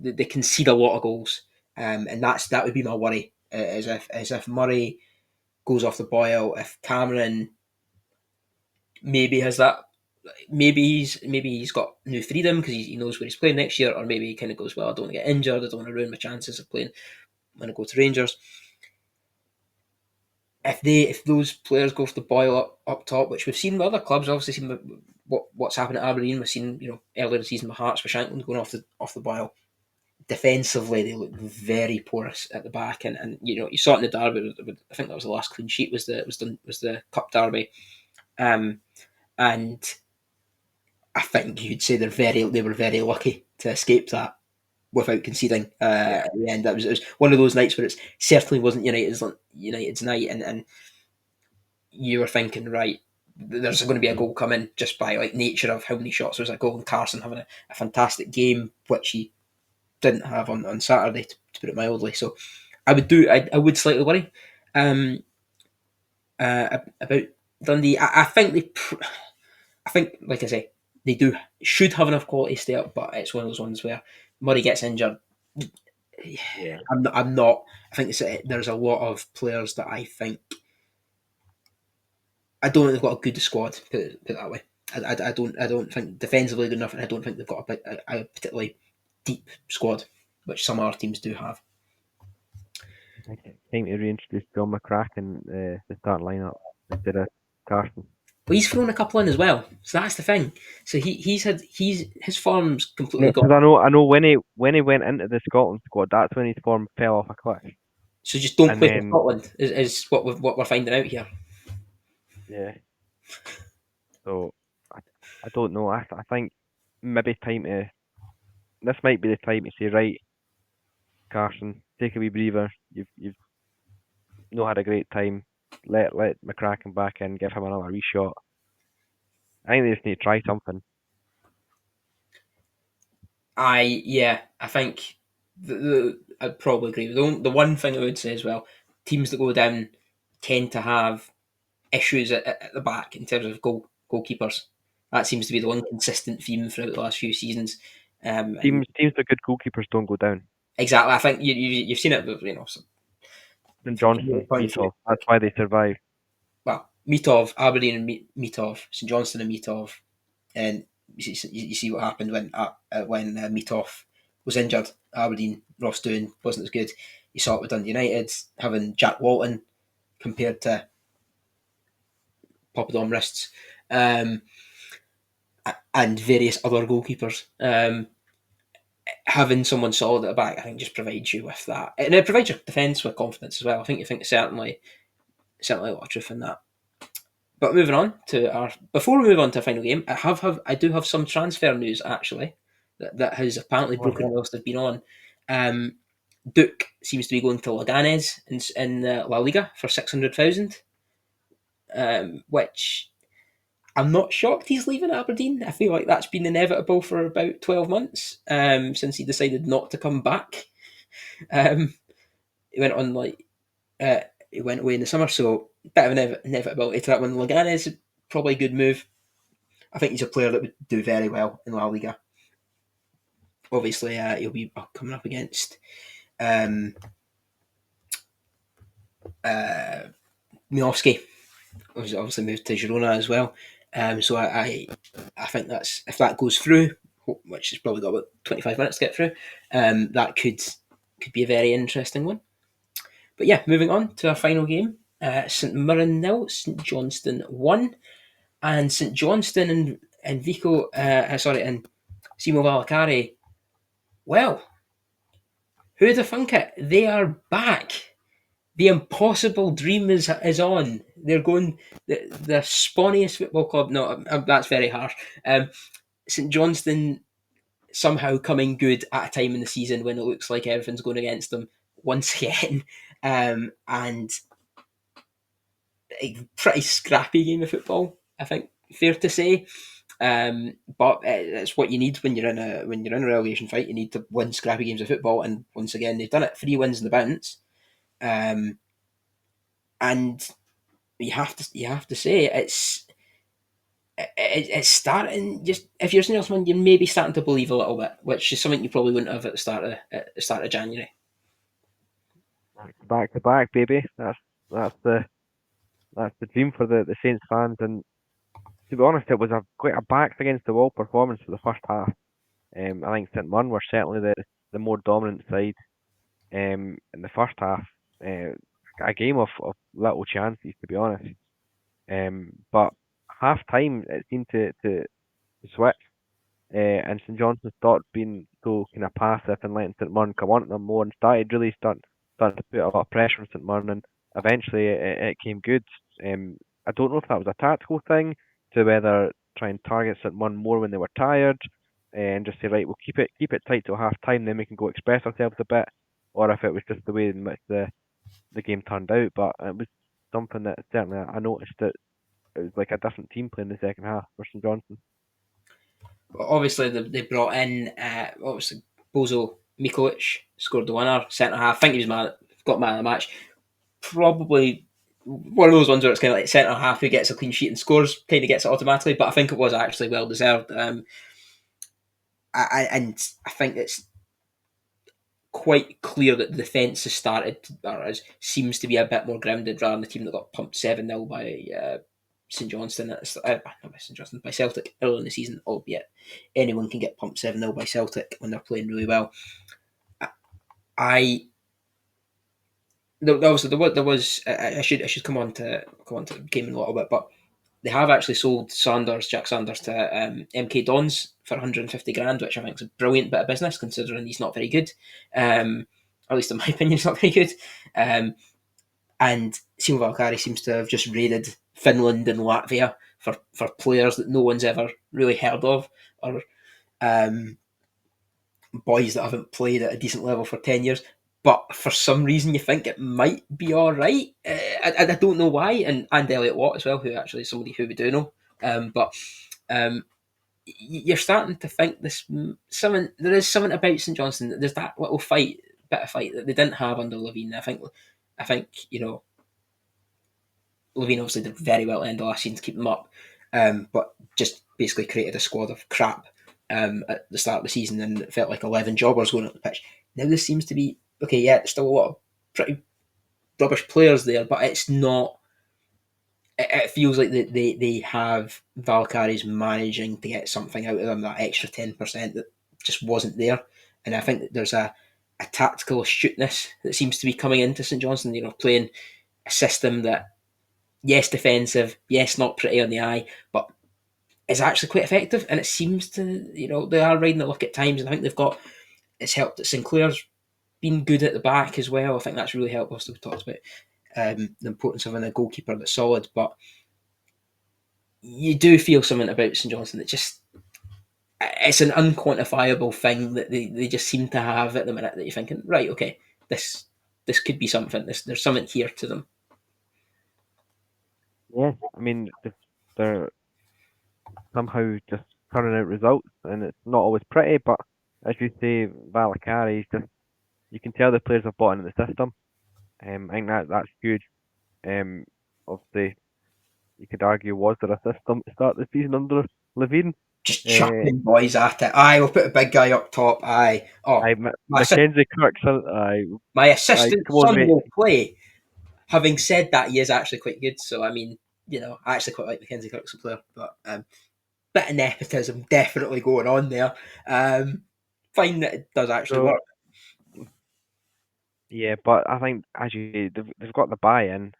they concede a lot of goals, and that would be my worry. As if Murray goes off the boil, if Cameron maybe has that, maybe he's got new freedom because he knows where he's playing next year, or maybe he kind of goes, well, I don't want to get injured, I don't want to ruin my chances of playing when I go to Rangers. If those players go for the boil up top, which we've seen with other clubs, obviously seen what's happened at Aberdeen. We've seen earlier in the season with Hearts, with Shankland going off the boil. Defensively, they look very porous at the back, and you saw it in the derby. I think that was the last clean sheet was the cup derby, and I think you'd say they were very lucky to escape that without conceding at the end. It was one of those nights where it certainly wasn't United's night, and you were thinking, right, there's going to be a goal coming just by like nature of how many shots there's a goal, and Carson having a fantastic game, which he didn't have on Saturday, to put it mildly. So I would slightly worry about Dundee. I think, like I say, should have enough quality to stay up, but it's one of those ones where Murray gets injured. Yeah. I'm not. I think there's a lot of players that I think I don't think they've got a good squad. Put it that way. I don't think defensively good enough, and I don't think they've got a particularly deep squad, which some other teams do have. I think it's time to reintroduce John McCracken, the starting lineup instead of Carson. But he's thrown a couple in as well, so that's the thing. So his form's completely Because gone. I know when he went into the Scotland squad, that's when his form fell off a cliff. So just don't And play for then Scotland is what we're finding out here. yeah, so I don't know. I think maybe time to this might be the time to say, right, Carson, take a wee breather. You've not had a great time. Let McCracken back in, give him another wee shot. I think they just need to try something. I think I'd probably agree. The one thing I would say as well, teams that go down tend to have issues at the back in terms of goalkeepers. That seems to be the one consistent theme throughout the last few seasons. And Teams with good goalkeepers don't go down. exactly, I think you've seen it with St from Johnson, point of view. Mitov, that's why they survive. Well, Mitov, Aberdeen, and Mitov, St Johnstone, and Mitov, and you see what happened when Mitov was injured. Aberdeen, Ross Doon wasn't as good. You saw it with Dundee United having Jack Walton compared to Papadom wrists, and various other goalkeepers. Having someone solid at the back, I think, just provides you with that, and it provides your defence with confidence as well. I think certainly a lot of truth in that. But moving on to before we move on to a final game, I do have some transfer news actually that has apparently Oh, broken whilst they've been on. Um, Duke seems to be going to Leganés in La Liga for 600,000, which I'm not shocked he's leaving Aberdeen. I feel like that's been inevitable for about 12 months since he decided not to come back. Um, he went on uh, he went away in the summer, so bit of an inevitability to that one. Leganés probably a good move. I think he's a player that would do very well in La Liga. Obviously, he'll be coming up against um, uh, Miovski, who's obviously moved to Girona as well. So I think that's if that goes through, which has probably got about 25 minutes to get through, that could be a very interesting one. But yeah, moving on to our final game. St Mirren 0, St Johnstone 1, and St Johnstone and Vico, and Simo Valacari. Well, who'd have thunk it? They are back. The impossible dream is on. They're going the spawniest football club. No, that's very harsh. St Johnstone somehow coming good at a time in the season when it looks like everything's going against them once again, and a pretty scrappy game of football. I think fair to say. But it's what you need when you're in a relegation fight. You need to win scrappy games of football, and once again they've done it. 3 wins in the bounce, and you have to say it's starting. Just if you're seeing someone, you're maybe starting to believe a little bit, which is something you probably wouldn't have at the start of January. back to back, baby. That's the that's the dream for the Saints fans. And to be honest, it was quite a backs against the wall performance for the first half. I think St Mirren were certainly the more dominant side in the first half. A game of little chances, to be honest. But half time it seemed to switch, and St Johnstone stopped being so kind of passive and letting St Mirren come on to them more and started to put a lot of pressure on St Mirren, and eventually it came good. I don't know if that was a tactical thing to whether try and target St Mirren more when they were tired, and just say, right, we'll keep it tight till half time, then we can go express ourselves a bit, or if it was just the way in which the game turned out. But it was something that certainly I noticed that it was like a different team playing the second half for St Johnstone. Obviously, they brought in obviously Bozo Mikulic scored the winner centre half. I think he was got man of the match. Probably one of those ones where it's kind of like centre half who gets a clean sheet and scores, kind of gets it automatically. But I think it was actually well deserved. And I think it's quite clear that the defence has started, seems to be a bit more grounded rather than the team that got pumped 7-0 by St Johnstone, not by St Johnstone, by Celtic early in the season, albeit anyone can get pumped 7-0 by Celtic when they're playing really well. I also there was I should come on to the game in a little bit, but they have actually sold Jack Sanders to MK Dons for 150 grand, which I think is a brilliant bit of business considering he's not very good. At least in my opinion, he's not very good. And Simo Valkari seems to have just raided Finland and Latvia for players that no one's ever really heard of, or boys that haven't played at a decent level for 10 years. But for some reason, you think it might be all right. I don't know why. And Elliot Watt as well, who actually is somebody who we do know. But you're starting to think there is something about St Johnstone. There's that little bit of fight that they didn't have under Levine. I think Levine obviously did very well at the end of last season to keep them up, but just basically created a squad of crap at the start of the season, and it felt like 11 jobbers going up the pitch. Now this seems to be okay. Yeah, there's still a lot of pretty rubbish players there, but it's not. It feels like they have Valkyries managing to get something out of them, that extra 10% that just wasn't there. And I think that there's a tactical astuteness that seems to be coming into St Johnstone. Playing a system that, yes, defensive, yes, not pretty on the eye, but is actually quite effective. And it seems to, they are riding the luck at times. And I think it's helped that Sinclair's been good at the back as well. I think that's really helped us. We talked about the importance of having a goalkeeper that's solid, but you do feel something about St Johnstone that just, it's an unquantifiable thing that they just seem to have at the minute, that you're thinking, right, okay, this could be something. There's something here to them. Yeah, I mean, they're somehow just turning out results, and it's not always pretty, but as you say, Valakari, you can tell the players have bought into the system. I think that's huge. Obviously, you could argue, was there a system to start the season under Levine? Just chucking boys at it. We'll put a big guy up top. Mackenzie Kirk, my assistant come on, son mate. will play. Having said that, he is actually quite good. So, I mean, I actually quite like Mackenzie Kirk as a player. But bit of nepotism definitely going on there. Find that it does actually work. Yeah, but I think they've got the buy-in,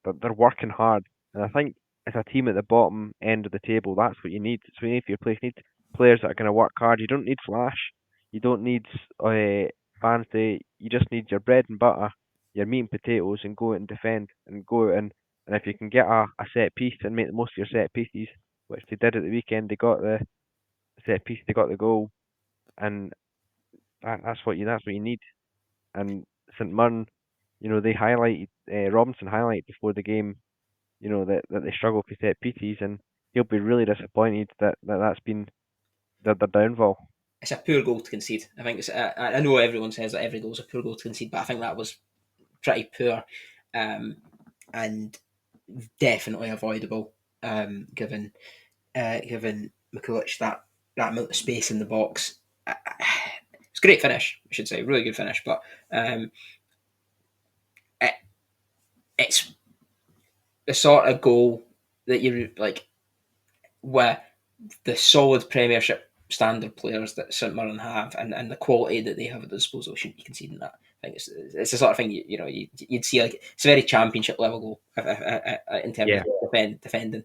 but they're working hard, and I think as a team at the bottom end of the table, that's what you need. That's what you need for your players. You need players that are going to work hard. You don't need flash. You don't need fancy. You just need your bread and butter, your meat and potatoes, and go out and defend, and go out and if you can get a set piece and make the most of your set pieces, which they did at the weekend, they got the set piece, they got the goal, and that's what you need. And St Mirren, they highlighted Robinson highlighted before the game, that they struggle for set pieces, and he'll be really disappointed that's been their downfall. It's a poor goal to concede. I think I know everyone says that every goal is a poor goal to concede, but I think that was pretty poor, and definitely avoidable, given Mikulic that amount of space in the box. It's a great finish, I should say, really good finish, but it's the sort of goal that you like, where the solid Premiership standard players that St Mirren have, and the quality that they have at their disposal shouldn't be conceding that. I think it's the sort of thing you'd see, like, it's a very Championship level goal in terms of defending.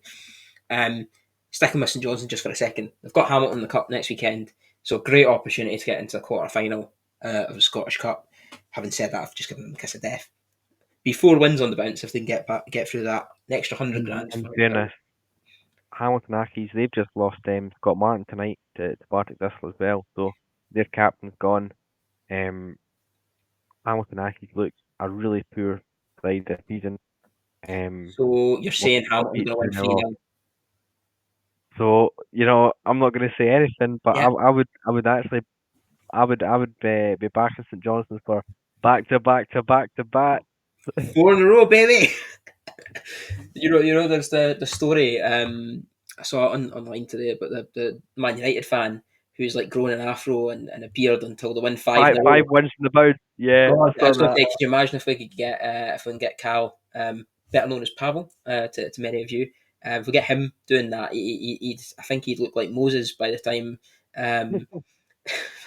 Sticking with St Johnstone just for a second, they've got Hamilton in the Cup next weekend, so great opportunity to get into the quarter final of the Scottish Cup. Having said that, I've just given them the kiss of death. Be 4 wins on the bounce if they can get through that. An extra 100 grand. In fairness, Hamilton Accies, they've just lost Scott Martin tonight to Partick Thistle as well, so their captain's gone. Hamilton Accies look a really poor side this season. So you're saying Hamilton going to win 3-0? So I'm not going to say anything, but yeah. I would be backing St Johnstone for back to back. 4 in a row, baby. There's the story. I saw it online today, but the Man United fan who's like grown an afro and a beard until they win five in Five a five row. wins in the bout. Yeah, I God, I saw was going to that. say, could you imagine if we could get Cal, better known as Pavel, to many of you, if we get him doing that, I think he'd look like Moses by the time.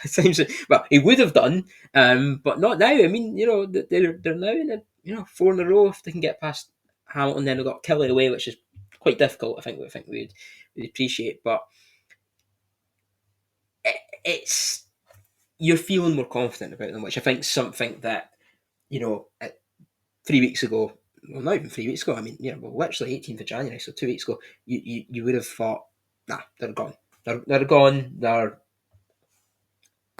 It seems well, he would have done, but not now. I mean, they're now in four in a row. If they can get past Hamilton, then they've got Kelly away, which is quite difficult. I think we'd appreciate, but it's you're feeling more confident about them, which I think is something that 3 weeks ago, well, not even 3 weeks ago. I mean, literally 18th of January, so 2 weeks ago, you would have thought, nah, they're gone. They're gone.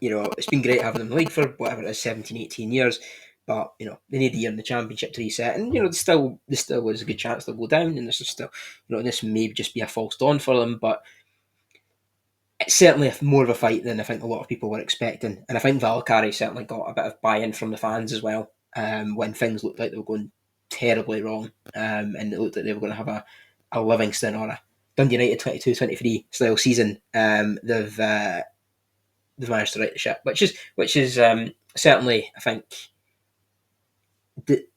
It's been great having them in the league for whatever it is, 17, 18 years. But, they need a year in the championship to reset. And, there still was a good chance they'll go down. And this is still, this may just be a false dawn for them. But it's certainly more of a fight than I think a lot of people were expecting. And I think Valkyrie certainly got a bit of buy-in from the fans as well, when things looked like they were going terribly wrong. And it looked like they were going to have a Livingston or a Dundee United 22-23 style season. They've managed to right the ship, which is certainly, I think,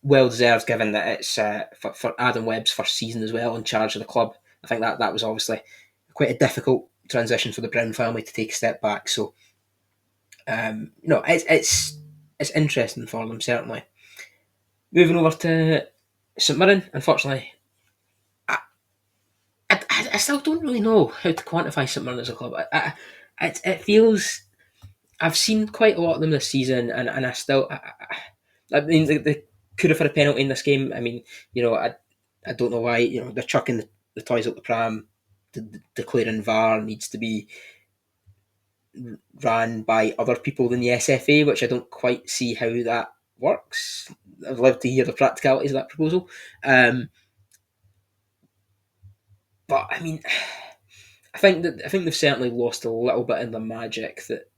well deserved, given that it's for Adam Webb's first season as well in charge of the club. I think that was obviously quite a difficult transition for the Brown family to take a step back. So, it's interesting for them, certainly. Moving over to St Mirren, unfortunately, I still don't really know how to quantify St Mirren as a club. It feels I've seen quite a lot of them this season, and I still, I mean, they could have had a penalty in this game. I mean, I don't know why. They're chucking the toys up the pram, declaring VAR needs to be ran by other people than the SFA, which I don't quite see how that works. I'd love to hear the practicalities of that proposal. But I mean, I think they've certainly lost a little bit in the magic that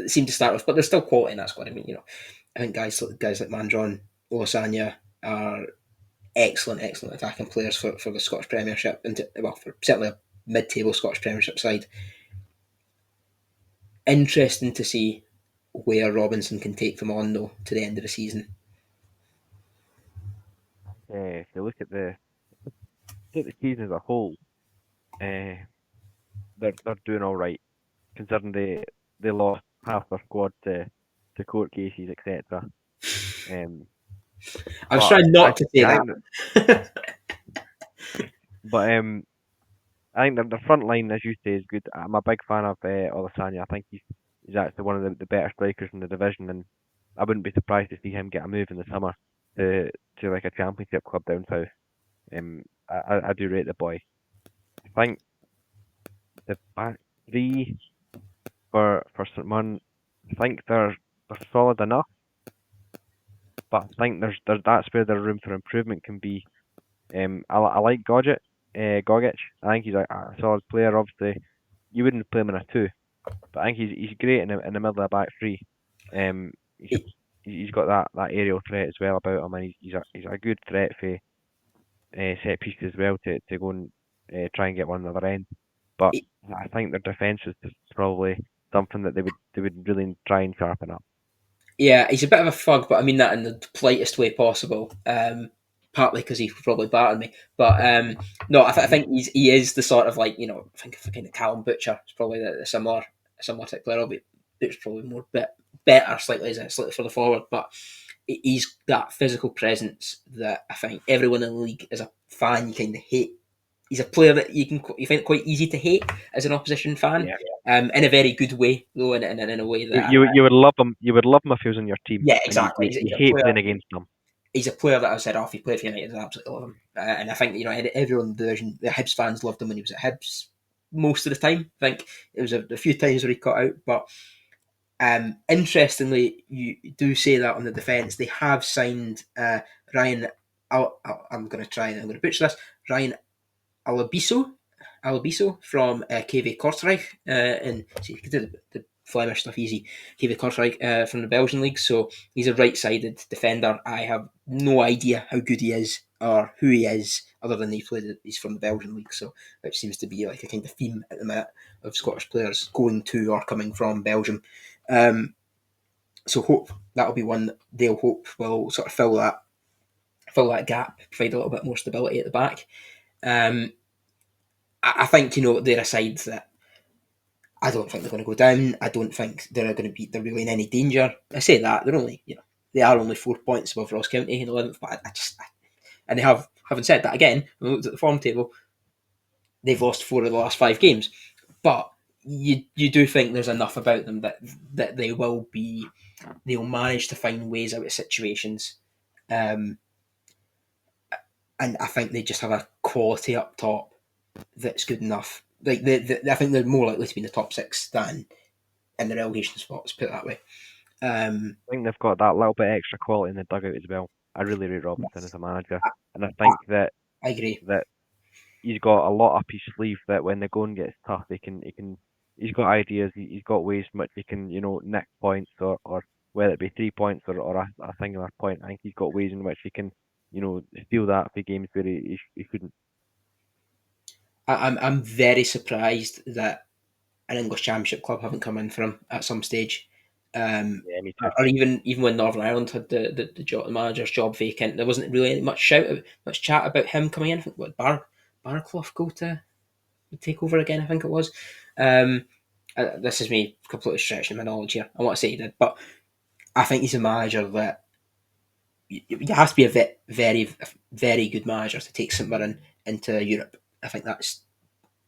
seem to start with, but there's still quality in that squad. I mean, I think guys like Mandron, Olasanya are excellent attacking players for the Scottish Premiership, and for certainly a mid-table Scottish Premiership side. Interesting to see where Robinson can take them on, though, to the end of the season. If you look at the season as a whole, they're doing all right, considering they lost half their squad to court cases, etc. I was trying not to say that. But I think the front line, as you say, is good. I'm a big fan of Olasanya. I think he's actually one of the better strikers in the division, and I wouldn't be surprised to see him get a move in the summer to like a championship club down south. I do rate the boy. I think the back three for St Mirren, I think they're solid enough, but I think that's where their room for improvement can be. I like Gogic. I think he's a solid player. Obviously, you wouldn't play him in a two, but I think he's great in the middle of the back three. He's got that aerial threat as well about him, and he's a good threat for set pieces as well to go and try and get one on the other end. But I think their defence is probably something that they would really try and sharpen up. Yeah, he's a bit of a thug, but I mean that in the politest way possible. Partly because he probably battered me, but no, I think he is the sort of I think of kind of Callum Butcher. It's probably the similar type player. Butcher's probably more better slightly for the forward, but he's that physical presence that I think everyone in the league as a fan you kind of hate. He's a player that you find it quite easy to hate as an opposition fan, in a very good way though, and in a way that you would love him. You would love him if he was on your team. Yeah, exactly. You hate playing against him. He's a player that I've said off. He played for United, I absolutely love him, and I think everyone in the division, the Hibs fans loved him when he was at Hibs most of the time. I think it was a few times where he cut out, but interestingly, you do say that on the defence, they have signed Ryan. I'm going to butcher this. Ryan Alabiso from KV Kortrijk, and see, you can do the Flemish stuff easy. KV Kortrijk from the Belgian league, so he's a right-sided defender. I have no idea how good he is. or who he is, other than he's from the Belgian league, so which seems to be like a kind of theme at the minute of Scottish players going to or coming from Belgium. So hope that'll be one that they'll hope will sort of fill that gap, provide a little bit more stability at the back. I think they're a side that I don't think they're going to go down. I don't think they're going to be they're really in any danger. I say that they're only they are only 4 points above Ross County in 11th, but and they have having said that again, when we looked at the form table, they've lost 4 of the last 5 games, but you do think there's enough about them that they'll manage to find ways out of situations, and I think they just have a quality up top that's good enough. Like I think they're more likely to be in the top 6 than in the relegation spots. Put it that way. I think they've got that little bit extra quality in the dugout as well. I really rate Robinson as a manager, and I think I agree. that he's got a lot up his sleeve. That when the going gets tough, he's got ideas. He's got ways in which he can nick points or whether it be 3 points or a singular point. I think he's got ways in which he can steal that for games where he couldn't. I'm very surprised that an English Championship club haven't come in for him at some stage. Yeah, me too. Or even when Northern Ireland had the manager's job vacant, there wasn't really much chat about him coming in. I think Barclough go to take over again. I think it was. This is me completely stretching my knowledge here. I want to say he did, but I think he's a manager that you have to be a very very good manager to take St Mirren into Europe. I think that's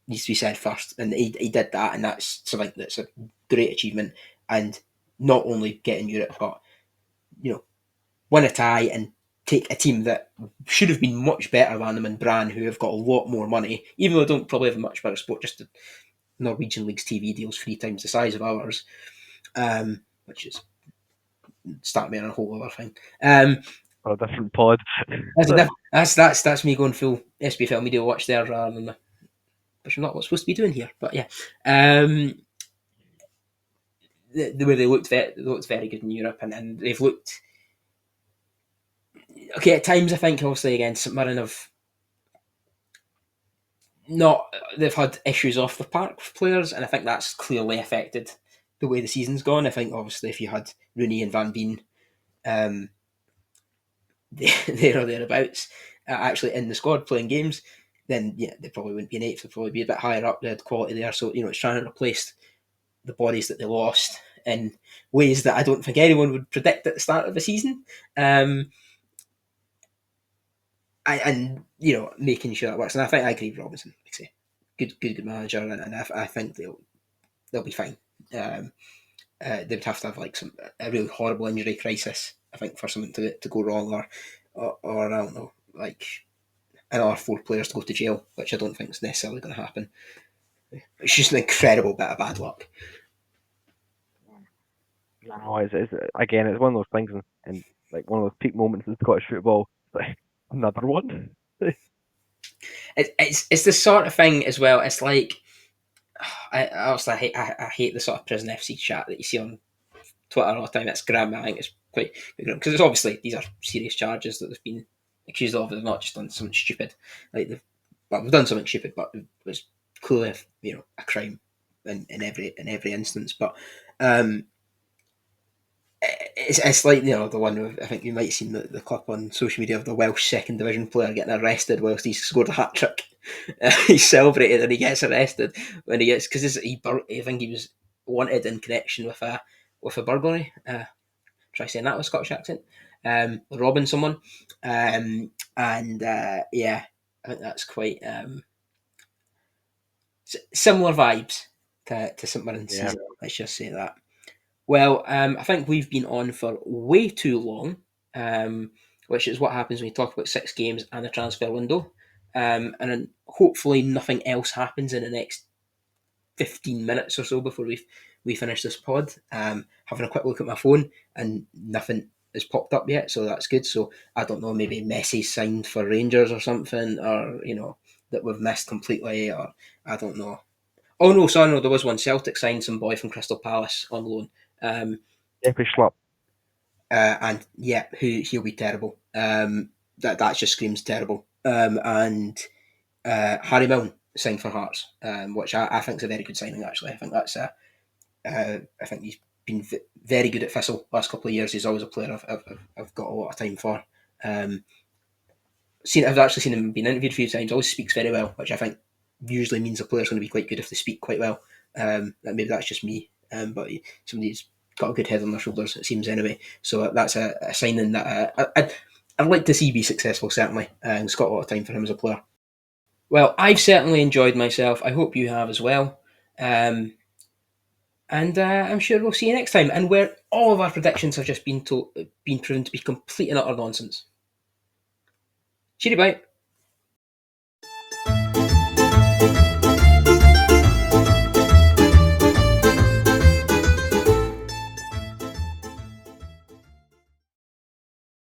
needs to be said first, and he did that, and that's something that's a great achievement. And not only get in Europe, but win a tie and take a team that should have been much better than them in Brann, who have got a lot more money, even though they don't probably have a much better sport. Just the Norwegian League's TV deals 3 times the size of ours, which is starting me on a whole other thing. For a different pod. That's me going full SPFL Mediawatch there rather than which I'm not supposed to be doing here. But yeah, the way they looked very good in Europe, and they've looked okay at times. I think obviously against St Mirren have not they've had issues off the park with players, and I think that's clearly affected the way the season's gone. I think obviously if you had Rooney and Van Veen there or thereabouts actually in the squad playing games, then yeah, they probably wouldn't be in eighth. They'd probably be a bit higher up. They had quality there, so it's trying to replace the bodies that they lost in ways that I don't think anyone would predict at the start of the season. And making sure that works. And I think I agree with Robinson. Like I say, good manager, and I think they'll be fine. They would have to have like a really horrible injury crisis, I think, for something to go wrong, or I don't know, like another 4 players to go to jail, which I don't think is necessarily going to happen. It's just an incredible bit of bad luck. No, it's again, it's one of those things, and like one of those peak moments in Scottish football. Like another one. It's the sort of thing as well. It's like I hate the sort of prison FC chat that you see on Twitter all the time. It's grim. I think it's quite because it's obviously these are serious charges that they've been accused of. They've not just done something stupid. Like they've done something stupid, but it was clearly a crime in every instance. But it's like the one with, I think you might have seen the clip on social media of the Welsh second division player getting arrested whilst he scored a hat trick. He celebrated and he gets arrested when he gets because I think he was wanted in connection with a burglary. Try saying that with a Scottish accent. Robbing someone, and yeah, I think that's quite similar vibes to St Mirren's season. Let's just say that. Well, I think we've been on for way too long, which is what happens when you talk about 6 games and a transfer window. And then hopefully nothing else happens in the next 15 minutes or so before we finish this pod. Having a quick look at my phone and nothing has popped up yet, so that's good. So I don't know, maybe Messi signed for Rangers or something, or that we've missed completely, or I don't know. Oh no, sorry, no, there was one. Celtic signed some boy from Crystal Palace on loan. Epic schlop. And yeah, he'll be terrible. that just screams terrible. And Harry Milne signed for Hearts, which I think is a very good signing. Actually, I think that's I think he's been very good at Thistle last couple of years. He's always a player I've got a lot of time for. Um, I've actually seen him being interviewed a few times. Always speaks very well, which I think usually means a player's going to be quite good if they speak quite well. Maybe that's just me, but somebody's got a good head on their shoulders, it seems anyway. So that's a signing that I'd like to see be successful, certainly. And it's got a lot of time for him as a player. Well, I've certainly enjoyed myself. I hope you have as well. And I'm sure we'll see you next time. And where all of our predictions have just been proven to be complete and utter nonsense. Cheery bye.